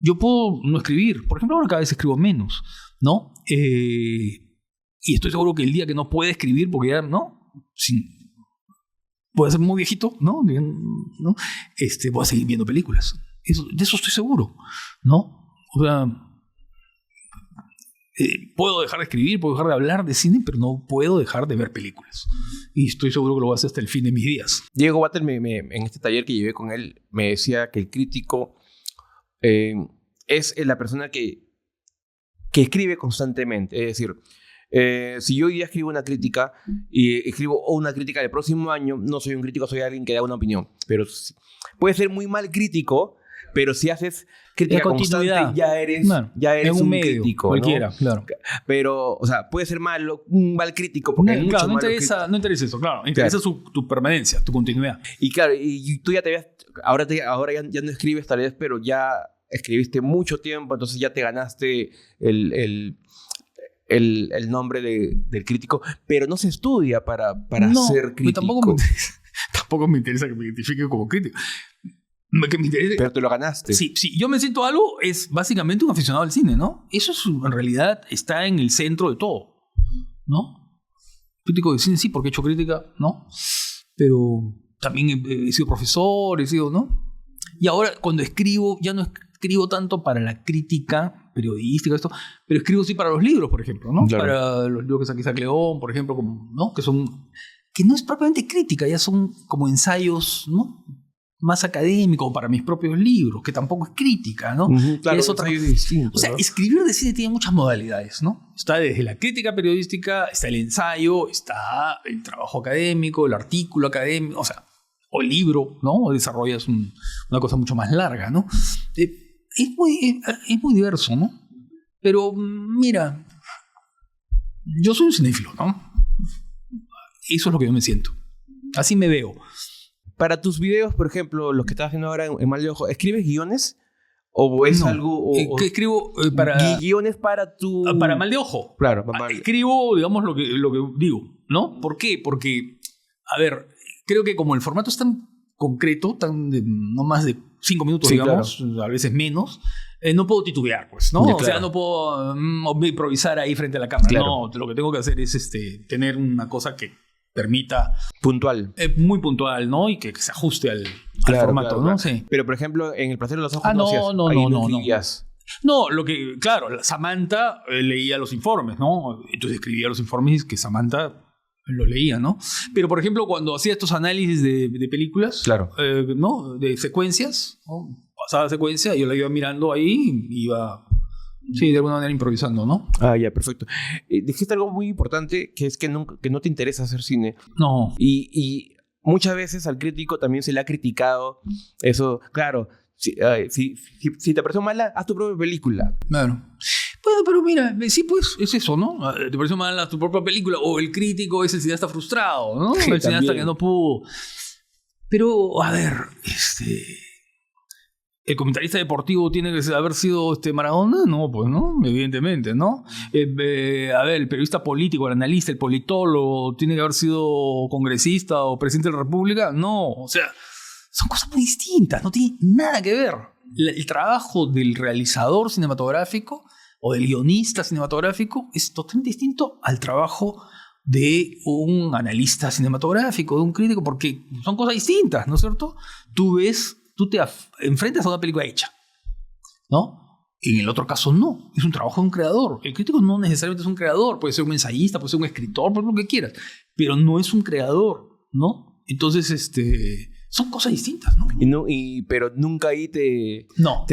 yo puedo no escribir. Por ejemplo, ahora cada vez escribo menos, ¿no? Y estoy seguro que el día que no pueda escribir, porque ya, ¿no? Puede ser muy viejito, ¿no? Voy a seguir viendo películas. De eso estoy seguro, ¿no? O sea, puedo dejar de escribir, puedo dejar de hablar de cine, pero no puedo dejar de ver películas. Y estoy seguro que lo voy a hacer hasta el fin de mis días. Diego Battle, en este taller que llevé con él, me decía que el crítico es la persona que escribe constantemente. Es decir, si yo hoy día escribo una crítica y escribo una crítica del próximo año, no soy un crítico, soy alguien que da una opinión. Pero puede ser muy mal crítico, pero si haces crítica constante, ya eres un medio, crítico, cualquiera, ¿no? Claro. Pero, o sea, puede ser un mal crítico, porque hay mucho no interesa eso, claro. Interesa tu permanencia, tu continuidad. Y claro, y tú ya te ves, ahora ya no escribes tal vez, pero ya escribiste mucho tiempo, entonces ya te ganaste el nombre del crítico, pero no se estudia para ser crítico. Tampoco me interesa que me identifique como crítico. Pero te lo ganaste. Sí, yo me siento algo, es básicamente un aficionado al cine, ¿no? Eso en realidad está en el centro de todo, ¿no? Crítico de cine, sí, porque he hecho crítica, ¿no? Pero también he sido profesor, ¿no? Y ahora cuando escribo, ya no escribo tanto para la crítica periodística, pero escribo sí para los libros, por ejemplo, ¿no? Claro. Para los libros que saca Isaac León, por ejemplo, ¿no? Que no es propiamente crítica, ya son como ensayos, ¿no? Más académico para mis propios libros, que tampoco es crítica, ¿no? Claro, es otra distinto. O sea, ¿no? escribir de cine tiene muchas modalidades, ¿no? Está desde la crítica periodística, está el ensayo, está el trabajo académico, el artículo académico, o el libro, ¿no? O desarrollas una cosa mucho más larga, ¿no? Es muy diverso, ¿no? Pero mira, yo soy un cinéfilo, ¿no? Eso es lo que yo me siento. Así me veo. Para tus videos, por ejemplo, los que estás haciendo ahora en Mal de Ojo, ¿escribes guiones? ¿O es No. algo...? ¿Qué escribo para...? Guiones para tu... Para Mal de Ojo. Claro, para Mal. Escribo, digamos, lo que digo, ¿no? ¿Por qué? Porque, a ver, creo que como el formato es tan concreto, no más de 5 minutos, Sí, digamos, a veces menos, no puedo titubear, pues, ¿no? Ya, O sea, claro. no puedo improvisar ahí frente a la cámara. Claro. No, lo que tengo que hacer es tener una cosa que permita, Puntual. muy puntual, ¿no? Y que se ajuste al Claro, formato, claro, ¿no? claro. Sí. Pero, por ejemplo, en El placer de los ojos Ah, no, hacías. no, Ahí no, no. escribías. No, claro, Samantha leía los informes, ¿no? Entonces escribía los informes que Samantha lo leía, ¿no? Pero, por ejemplo, cuando hacía estos análisis de películas, Claro. ¿no? De secuencias, ¿no? Pasaba secuencia, yo la iba mirando ahí, iba, sí, de alguna manera improvisando, ¿no? Ah, ya, perfecto. Dijiste algo muy importante, que es que no te interesa hacer cine. No. Y muchas veces al crítico también se le ha criticado eso. Claro, si te pareció mala, haz tu propia película. Claro. Bueno, pero mira, sí, pues es eso, ¿no? Te pareció mal tu propia película, o el crítico es el cineasta frustrado, ¿no? Sí, El cineasta también. que no pudo. Pero, a ver, ¿el comentarista deportivo tiene que haber sido Maradona? No, pues no, evidentemente, ¿no? A ver, el periodista político, el analista, el politólogo, ¿tiene que haber sido congresista o presidente de la República? No, o sea, son cosas muy distintas, no tiene nada que ver. El trabajo del realizador cinematográfico o del guionista cinematográfico es totalmente distinto al trabajo de un analista cinematográfico, de un crítico, porque son cosas distintas, ¿no es cierto? Tú te enfrentas a una película hecha, ¿no? En el otro caso no, es un trabajo de un creador. El crítico no necesariamente es un creador, puede ser un ensayista, puede ser un escritor, por lo que quieras, pero no es un creador, ¿no? Entonces, son cosas distintas, ¿no? Pero nunca ahí te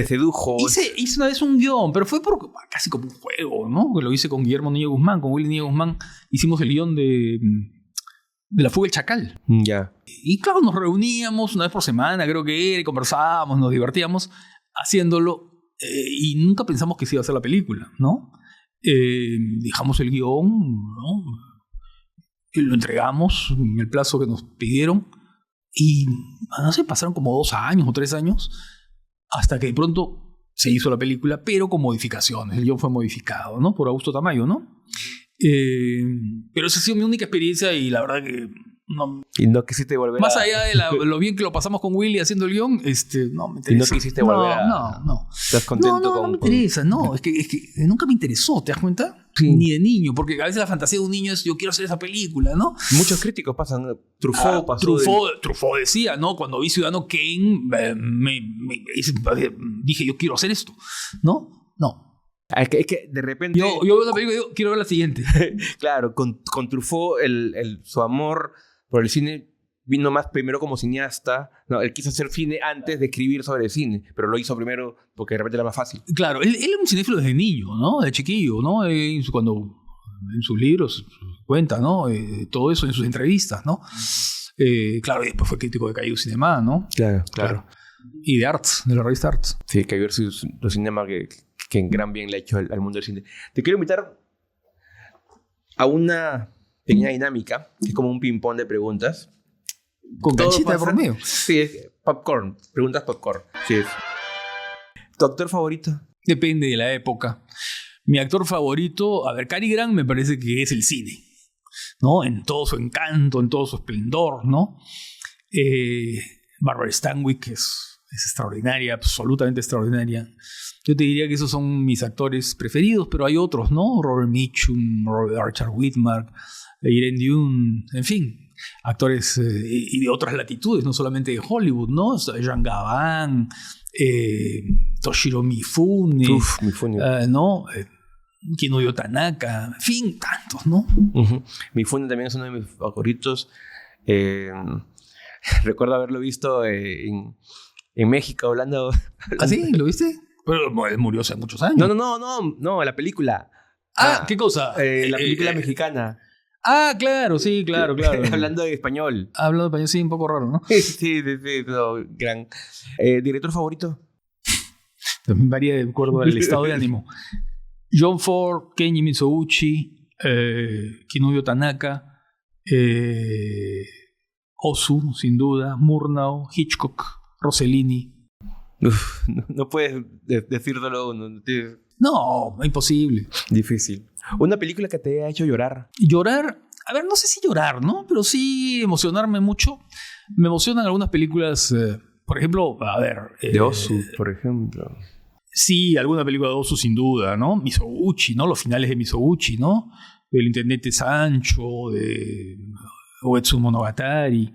sedujo. Hice una vez un guión, pero fue casi como un juego, ¿no? Que lo hice con Guillermo Niño Guzmán, con Willy Niño Guzmán. Hicimos el guión de La fuga del chacal. Ya. Y claro, nos reuníamos una vez por semana, creo que era, y conversábamos, nos divertíamos haciéndolo. Y nunca pensamos que se iba a hacer la película, ¿no? Dejamos el guión, ¿no? Y lo entregamos en el plazo que nos pidieron. Y no sé, pasaron como 2 años o 3 años hasta que de pronto se hizo la película, pero con modificaciones. El guión fue modificado, ¿no? Por Augusto Tamayo, ¿no? Pero esa ha sido mi única experiencia y la verdad que no. Y no quisiste volver Más allá de lo bien que lo pasamos con Willy haciendo el guión, no me interesa. Y no quisiste volver No. ¿Estás contento No me interesa, no. Es que nunca me interesó, ¿te das cuenta? Sí. Ni de niño, porque a veces la fantasía de un niño es yo quiero hacer esa película, ¿no? Muchos críticos pasan. Truffaut pasó. Truffaut decía, ¿no? Cuando vi Ciudadano Kane, dije yo quiero hacer esto, ¿no? No. Es que de repente. Yo veo la película y digo, quiero ver la siguiente. Claro, con Truffaut su amor por el cine vino más primero como cineasta. No, él quiso hacer cine antes de escribir sobre cine, pero lo hizo primero porque de repente era más fácil. Claro, él era un cinéfilo desde niño, ¿no? De chiquillo, ¿no? Cuando en sus libros cuenta, ¿no? Todo eso en sus entrevistas, ¿no? Claro, y después fue crítico de Caillou Cinema, ¿no? Claro. Y de Arts, de la revista Arts. Sí, Caillou su cinema que en gran bien le ha hecho al mundo del cine. Te quiero invitar a una pequeña dinámica, que es como un ping-pong de preguntas. Con canchita de por medio. Sí, es popcorn. Preguntas popcorn. Sí. ¿Tu actor favorito? Depende de la época. Mi actor favorito, a ver, Cary Grant me parece que es el cine, ¿no? En todo su encanto, en todo su esplendor, ¿no? Barbara Stanwyck es extraordinaria, absolutamente extraordinaria. Yo te diría que esos son mis actores preferidos, pero hay otros, ¿no? Robert Mitchum, Richard Widmark, Irene Dunne, en fin, actores y de otras latitudes, no solamente de Hollywood, ¿no? Jean Gabin, Toshiro Mifune, ¿no? Kinuyo Tanaka, en fin, tantos, ¿no? Uh-huh. Mifune también es uno de mis favoritos. Recuerdo haberlo visto en México hablando. ¿Ah, sí? ¿Lo viste? Pero él murió hace muchos años. No, la película. ¿Qué cosa? La película mexicana. Claro, sí, claro. Hablando de español. Hablando de español, sí, un poco raro, ¿no? Sí, no, gran. ¿Director favorito? También varía de acuerdo al estado de ánimo. John Ford, Kenji Mitsubishi, Kinuyo Tanaka, Ozu, sin duda, Murnau, Hitchcock, Rossellini. Uf, no puedes decírtelo. No, imposible. Difícil. Una película que te haya hecho llorar. Llorar, a ver, no sé si llorar, ¿no? Pero sí emocionarme mucho. Me emocionan algunas películas, por ejemplo, a ver... de Ozu, por ejemplo. Sí, alguna película de Ozu sin duda, ¿no? Mizoguchi, ¿no? Los finales de Mizoguchi, ¿no? El intendente Sancho, de Uetsu Monogatari.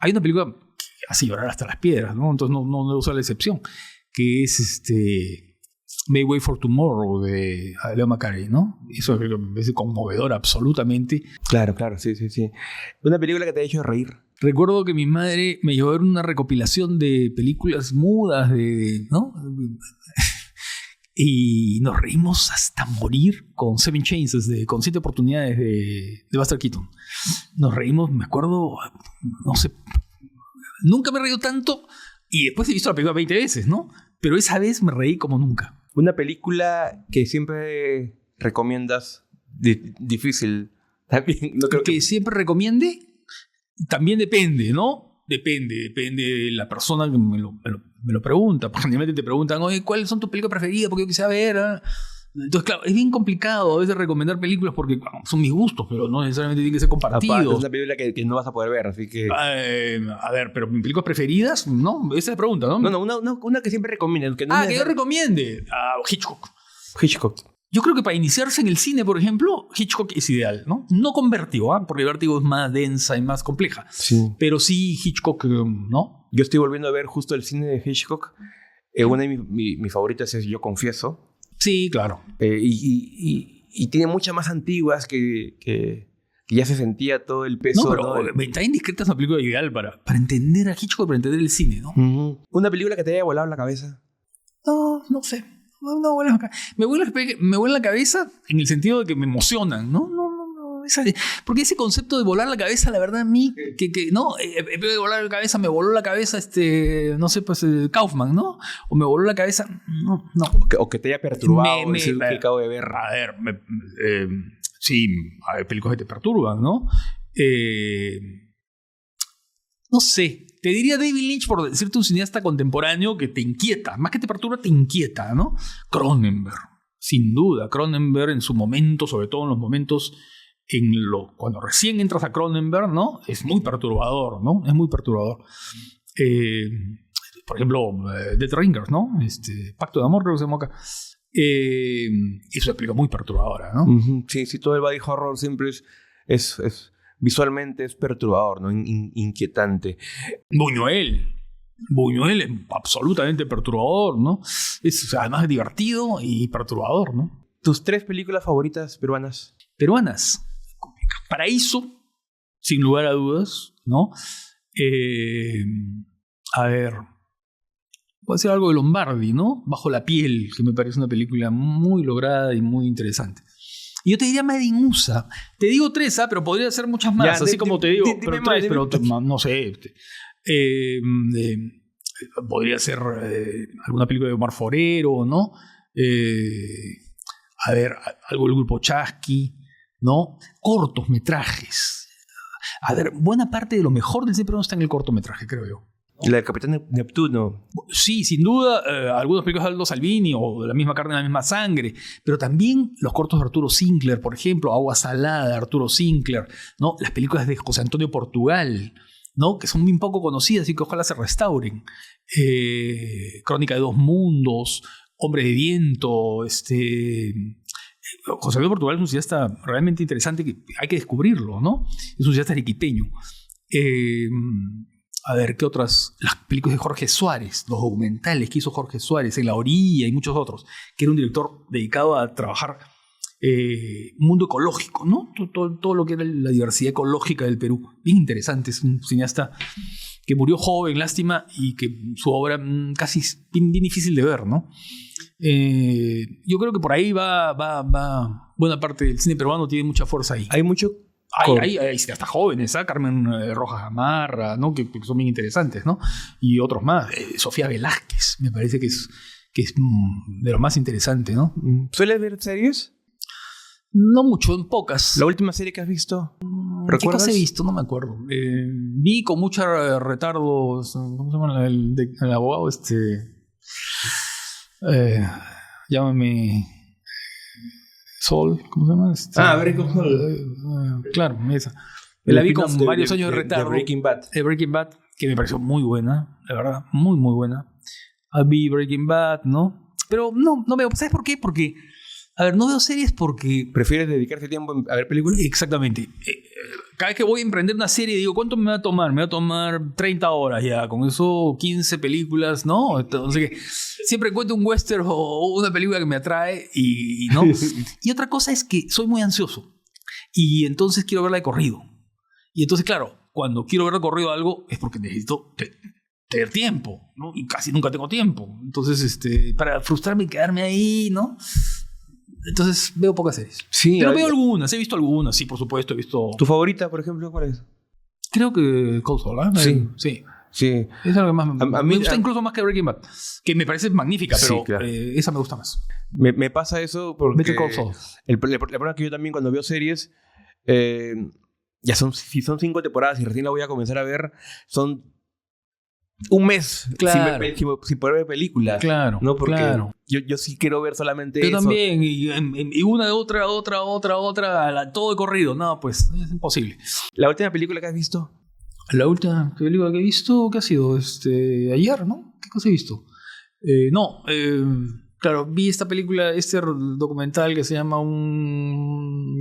Hay una película que hace llorar hasta las piedras, ¿no? Entonces no debo usar la excepción, que es Make Way for Tomorrow de Leo McCarey, ¿no? Eso es conmovedor absolutamente. Claro, sí. Una película que te ha hecho reír. Recuerdo que mi madre me llevó a ver una recopilación de películas mudas, ¿no? Y nos reímos hasta morir con Seven Chances, con 7 oportunidades de Buster Keaton. Nos reímos, me acuerdo, no sé, nunca me he reído tanto y después he visto la película 20 veces, ¿no? Pero esa vez me reí como nunca. Una película que siempre recomiendas, difícil también. No creo que siempre recomiende, también depende, ¿no? Depende de la persona que me lo pregunta. Generalmente te preguntan, oye, ¿cuáles son tus películas preferidas? Porque yo quisiera ver. Entonces, claro, es bien complicado a veces recomendar películas porque son mis gustos, pero no necesariamente tienen que ser compartidos. Aparte, es una película que no vas a poder ver, así que... a ver, pero mis películas preferidas, ¿no? Esa es la pregunta, ¿no? No, una que siempre recomiendas. Que yo recomiende. Hitchcock. Yo creo que para iniciarse en el cine, por ejemplo, Hitchcock es ideal, ¿no? No con Vértigo, porque Vértigo es más densa y más compleja. Sí. Pero sí Hitchcock, ¿no? Yo estoy volviendo a ver justo el cine de Hitchcock. Una de mis favoritas es Yo Confieso. Sí, claro. Y tiene muchas más antiguas que ya se sentía todo el peso. No, pero Ventana Indiscreta es una película ideal para entender a Hitchcock, para entender el cine, ¿no? Uh-huh. ¿Una película que te haya volado la cabeza? No sé. Me vuela la cabeza en el sentido de que me emocionan, ¿no? Porque ese concepto de volar la cabeza, la verdad, a mí, no, de volar la cabeza, me voló la cabeza, no sé, pues Kaufman, ¿no? O me voló la cabeza, no. O que te haya perturbado que acabo de ver. A ver, sí, hay películas que te perturban, ¿no? No sé, te diría David Lynch por decirte un cineasta contemporáneo que te inquieta, más que te perturba, te inquieta, ¿no? Cronenberg, sin duda, Cronenberg en su momento, sobre todo en los momentos cuando recién entras a Cronenberg, ¿no? Es muy perturbador, ¿no? Es muy perturbador. Por ejemplo, Death Ringers, ¿no? Pacto de Amor, creo que se llama acá. Es una película muy perturbadora, ¿no? Uh-huh. Sí, todo el body horror siempre es visualmente es perturbador, ¿no? Inquietante. Buñuel es absolutamente perturbador, ¿no? Es además divertido y perturbador, ¿no? ¿Tus 3 películas favoritas peruanas? Paraíso, sin lugar a dudas, ¿no? A ver, puede ser algo de Lombardi, ¿no? Bajo la piel, que me parece una película muy lograda y muy interesante. Y yo te diría Made in USA. Te digo 3, pero podría ser muchas más, así como te digo, pero 3, pero no sé. Podría ser alguna película de Omar Forero, ¿no? A ver, algo del grupo Chasqui, ¿no? Cortometrajes. A ver, buena parte de lo mejor del cine peruano está en el cortometraje, creo yo. La del Capitán Neptuno. Sí, sin duda, algunos películas de Aldo Salvini o de La misma carne, la misma sangre, pero también los cortos de Arturo Sinclair, por ejemplo, Agua Salada de Arturo Sinclair, ¿no? Las películas de José Antonio Portugal, ¿no? Que son muy poco conocidas y que ojalá se restauren. Crónica de dos mundos, Hombre de Viento, José Antonio Portugal es un cineasta realmente interesante que hay que descubrirlo, ¿no? Es un cineasta arequipeño. A ver, ¿qué otras? Las películas de Jorge Suárez, los documentales que hizo Jorge Suárez, En la orilla y muchos otros, que era un director dedicado a trabajar mundo ecológico, ¿no? Todo lo que era la diversidad ecológica del Perú. Bien interesante, es un cineasta que murió joven, lástima, y que su obra casi es bien difícil de ver, ¿no? Yo creo que por ahí va buena parte del cine peruano, tiene mucha fuerza ahí. Hay mucho... Hay hasta jóvenes, Carmen Rojas Gamarra, ¿no? Que son bien interesantes, ¿no? Y otros más. Sofía Velázquez, me parece que es de lo más interesante, ¿no? ¿Sueles ver series? No mucho, pocas. ¿La última serie que has visto? ¿Qué ¿Recuerdas? cosa he visto? No me acuerdo. Vi con mucha retardo, ¿cómo se llama el abogado? Llámame Sol, ¿cómo se llama? Breaking Bad. Claro, esa. La vi con spin-off varios años de retardo. Breaking Bad. Breaking Bad, que me pareció muy buena, la verdad, muy, muy buena. Vi Breaking Bad, ¿no? Pero no veo. ¿Sabes por qué? Porque, a ver, no veo series porque... ¿Prefieres dedicarse tiempo a ver películas? Exactamente. Cada vez que voy a emprender una serie, digo, ¿cuánto me va a tomar? Me va a tomar 30 horas ya. Con eso, 15 películas, ¿no? Entonces, siempre encuentro un western o una película que me atrae y ¿no? Y otra cosa es que soy muy ansioso. Y entonces quiero verla de corrido. Y entonces, claro, cuando quiero ver de corrido algo es porque necesito tener tiempo, ¿no? Y casi nunca tengo tiempo. Entonces, para frustrarme y quedarme ahí, ¿no? Entonces veo pocas series. Sí, pero veo algunas, he visto algunas, sí, por supuesto, he visto... ¿Tu favorita, por ejemplo, cuál es? Creo que Cold Soul, ¿eh? Sí. Sí. Esa es la que más me gusta, a, incluso más que Breaking Bad, que me parece magnífica, pero sí, claro. Esa me gusta más. Me pasa eso porque... Better Call Saul. El problema es que yo también cuando veo series, si son 5 temporadas y recién la voy a comenzar a ver, son un mes claro. sin poder ver películas. Claro, ¿no? Porque claro. Yo sí quiero ver solamente yo eso. Yo también, y una de otra, todo de corrido. No, pues es imposible. ¿La última película que has visto? La última película que he visto, ¿qué ha sido? Ayer, ¿no? ¿Qué cosa he visto? Claro, vi esta película, documental que se llama un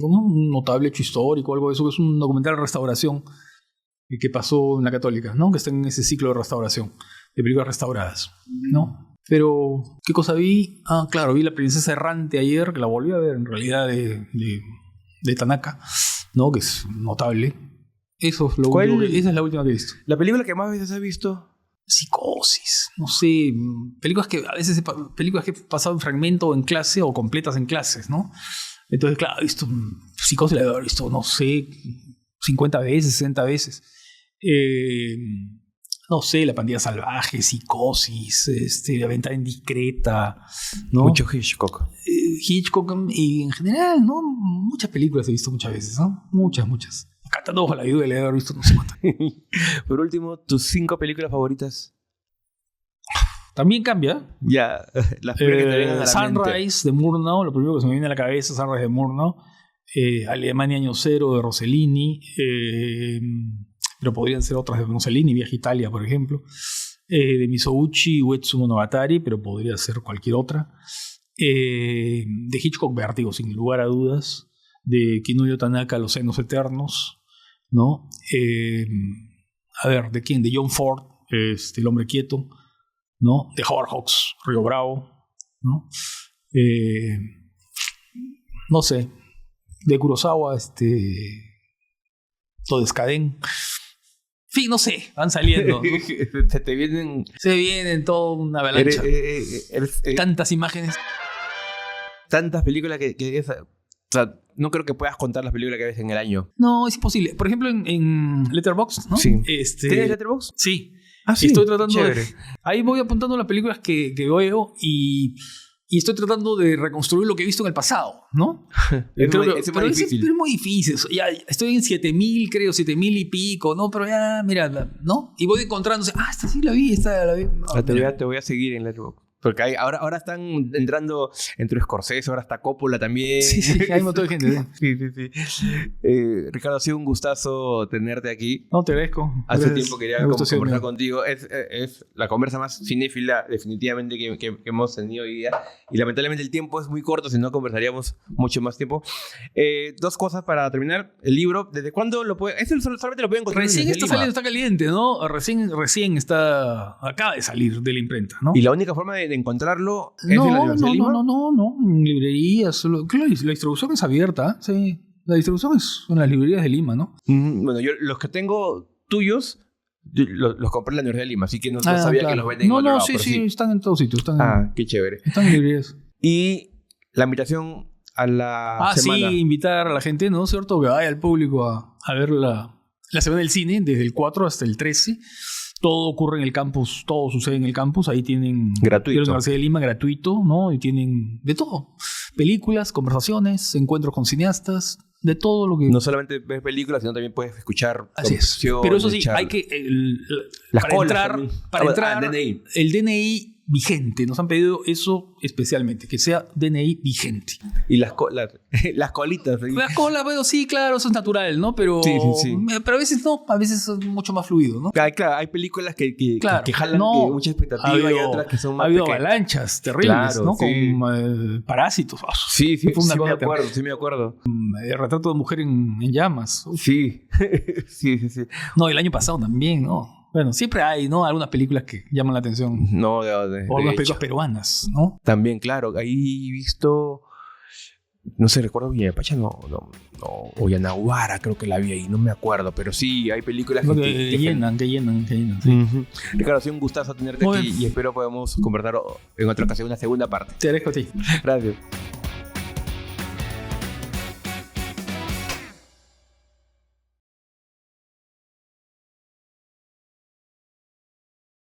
notable hecho histórico, algo de eso, que es un documental de restauración que pasó en la Católica, ¿no? Que está en ese ciclo de restauración, de películas restauradas, ¿no? Pero, ¿qué cosa vi? Claro, vi La Princesa Errante ayer, que la volví a ver en realidad de Tanaka, ¿no? Que es notable. Esa es la última que he visto. ¿La película que más veces has visto? Psicosis, no sé, películas que a veces he pasado en fragmento en clase o completas en clases, ¿no? Entonces, claro, he visto Psicosis, la he visto, no sé, 50 veces, 60 veces. No sé, La Pandilla Salvaje, Psicosis, La Ventana Indiscreta, ¿no? Mucho Hitchcock. Hitchcock y en general, ¿no? Muchas películas he visto muchas veces, ¿no? Muchas. Catando ojo la vida le he visto no sé cuántas. Por último, ¿tus 5 películas favoritas? También cambia. Ya, las primeras que te vengan a la Sunrise mente. de Murnau, lo primero que se me viene a la cabeza, Sunrise de Murnau. Alemania Año Cero de Rossellini. Pero podrían ser otras de Rossellini, Viaje a Italia, por ejemplo. De Misouchi, Uetsu Monogatari, pero podría ser cualquier otra. De Hitchcock, Vértigo, sin lugar a dudas. De Kinuyo Tanaka, Los Senos Eternos, ¿no? A ver, ¿de quién? De John Ford, El Hombre Quieto, ¿no? De Howard Hawks, Río Bravo, ¿no? No sé, de Kurosawa, Todescaden. En fin, no sé, van saliendo, ¿no? Se vienen toda una avalancha. Tantas imágenes. Tantas películas que o sea, no creo que puedas contar las películas que ves en el año. No, es imposible. Por ejemplo, en Letterboxd, ¿no? Sí. ¿Tienes Letterboxd? Sí. Sí. Estoy tratando ahí voy apuntando las películas que veo y estoy tratando de reconstruir lo que he visto en el pasado, ¿no? Es muy difícil. Es muy difícil. Ya estoy en 7,000, creo, 7,000 y pico, ¿no? Pero ya, mira, ¿no? Y voy encontrándose, esta sí la vi, esta la vi. No, te voy a seguir en Letterboxd. Porque ahora están entrando entre Scorsese, ahora está Coppola también. Sí, hay un montón de gente. Sí. Ricardo, ha sido un gustazo tenerte aquí. No, te agradezco. Hace tiempo quería conversar contigo. Es la conversa más cinéfila definitivamente que hemos tenido hoy día. Y lamentablemente el tiempo es muy corto, si no conversaríamos mucho más tiempo. 2 cosas para terminar. El libro, ¿desde cuándo lo pueden...? Solamente lo pueden encontrar recién está saliendo, está caliente, ¿no? Recién acaba de salir de la imprenta, ¿no? Y la única forma de encontrarlo es en la Universidad de Lima. No, en librerías. Claro, la distribución es abierta, sí. La distribución es en las librerías de Lima, ¿no? Bueno, yo los que tengo tuyos los compré en la Universidad de Lima, así que no sabía que los venden en otro lado. Sí, están en todos sitios. Qué chévere. Están en librerías. Y la invitación a la semana. Sí, invitar a la gente, ¿no? ¿Cierto? Que vaya al público a ver la Semana del Cine, desde el 4 hasta el 13. Todo ocurre en el campus, todo sucede en el campus. Ahí tienen gratuito. La Universidad de Lima, gratuito, ¿no? Y tienen de todo. películas, conversaciones, encuentros con cineastas, de todo lo que... No solamente ves películas, sino también puedes escuchar Así es. Pero eso sí, hay que... Las para colas entrar, también. para entrar DNI. el DNI vigente. Nos han pedido eso especialmente, que sea DNI vigente. Y las colitas. ¿Sí? La cola, bueno, sí, claro, eso es natural, ¿no? Pero, sí. pero a veces no, a veces es mucho más fluido, ¿no? Claro, hay películas que jalan no, mucha expectativa y otras que son más ha habido pequeñas. avalanchas terribles, Claro, ¿no? sí. Con Parásitos. Sí, Fue una cosa sí me acuerdo. El retrato de mujer en llamas. Uf. Sí. sí. No, el año pasado también, ¿no? Bueno, siempre hay, ¿no? Algunas películas que llaman la atención. No, O algunas películas peruanas, ¿no? También, claro. Ahí he visto... No sé, recuerdo Villapacha, o Yanaguara, creo que la vi ahí, no me acuerdo, pero sí, hay películas que llenan. Sí. Uh-huh. Ricardo, ha sido un gustazo tenerte Muy aquí bien. y espero podamos conversar en otra ocasión una segunda parte. Te agradezco a ti. Gracias.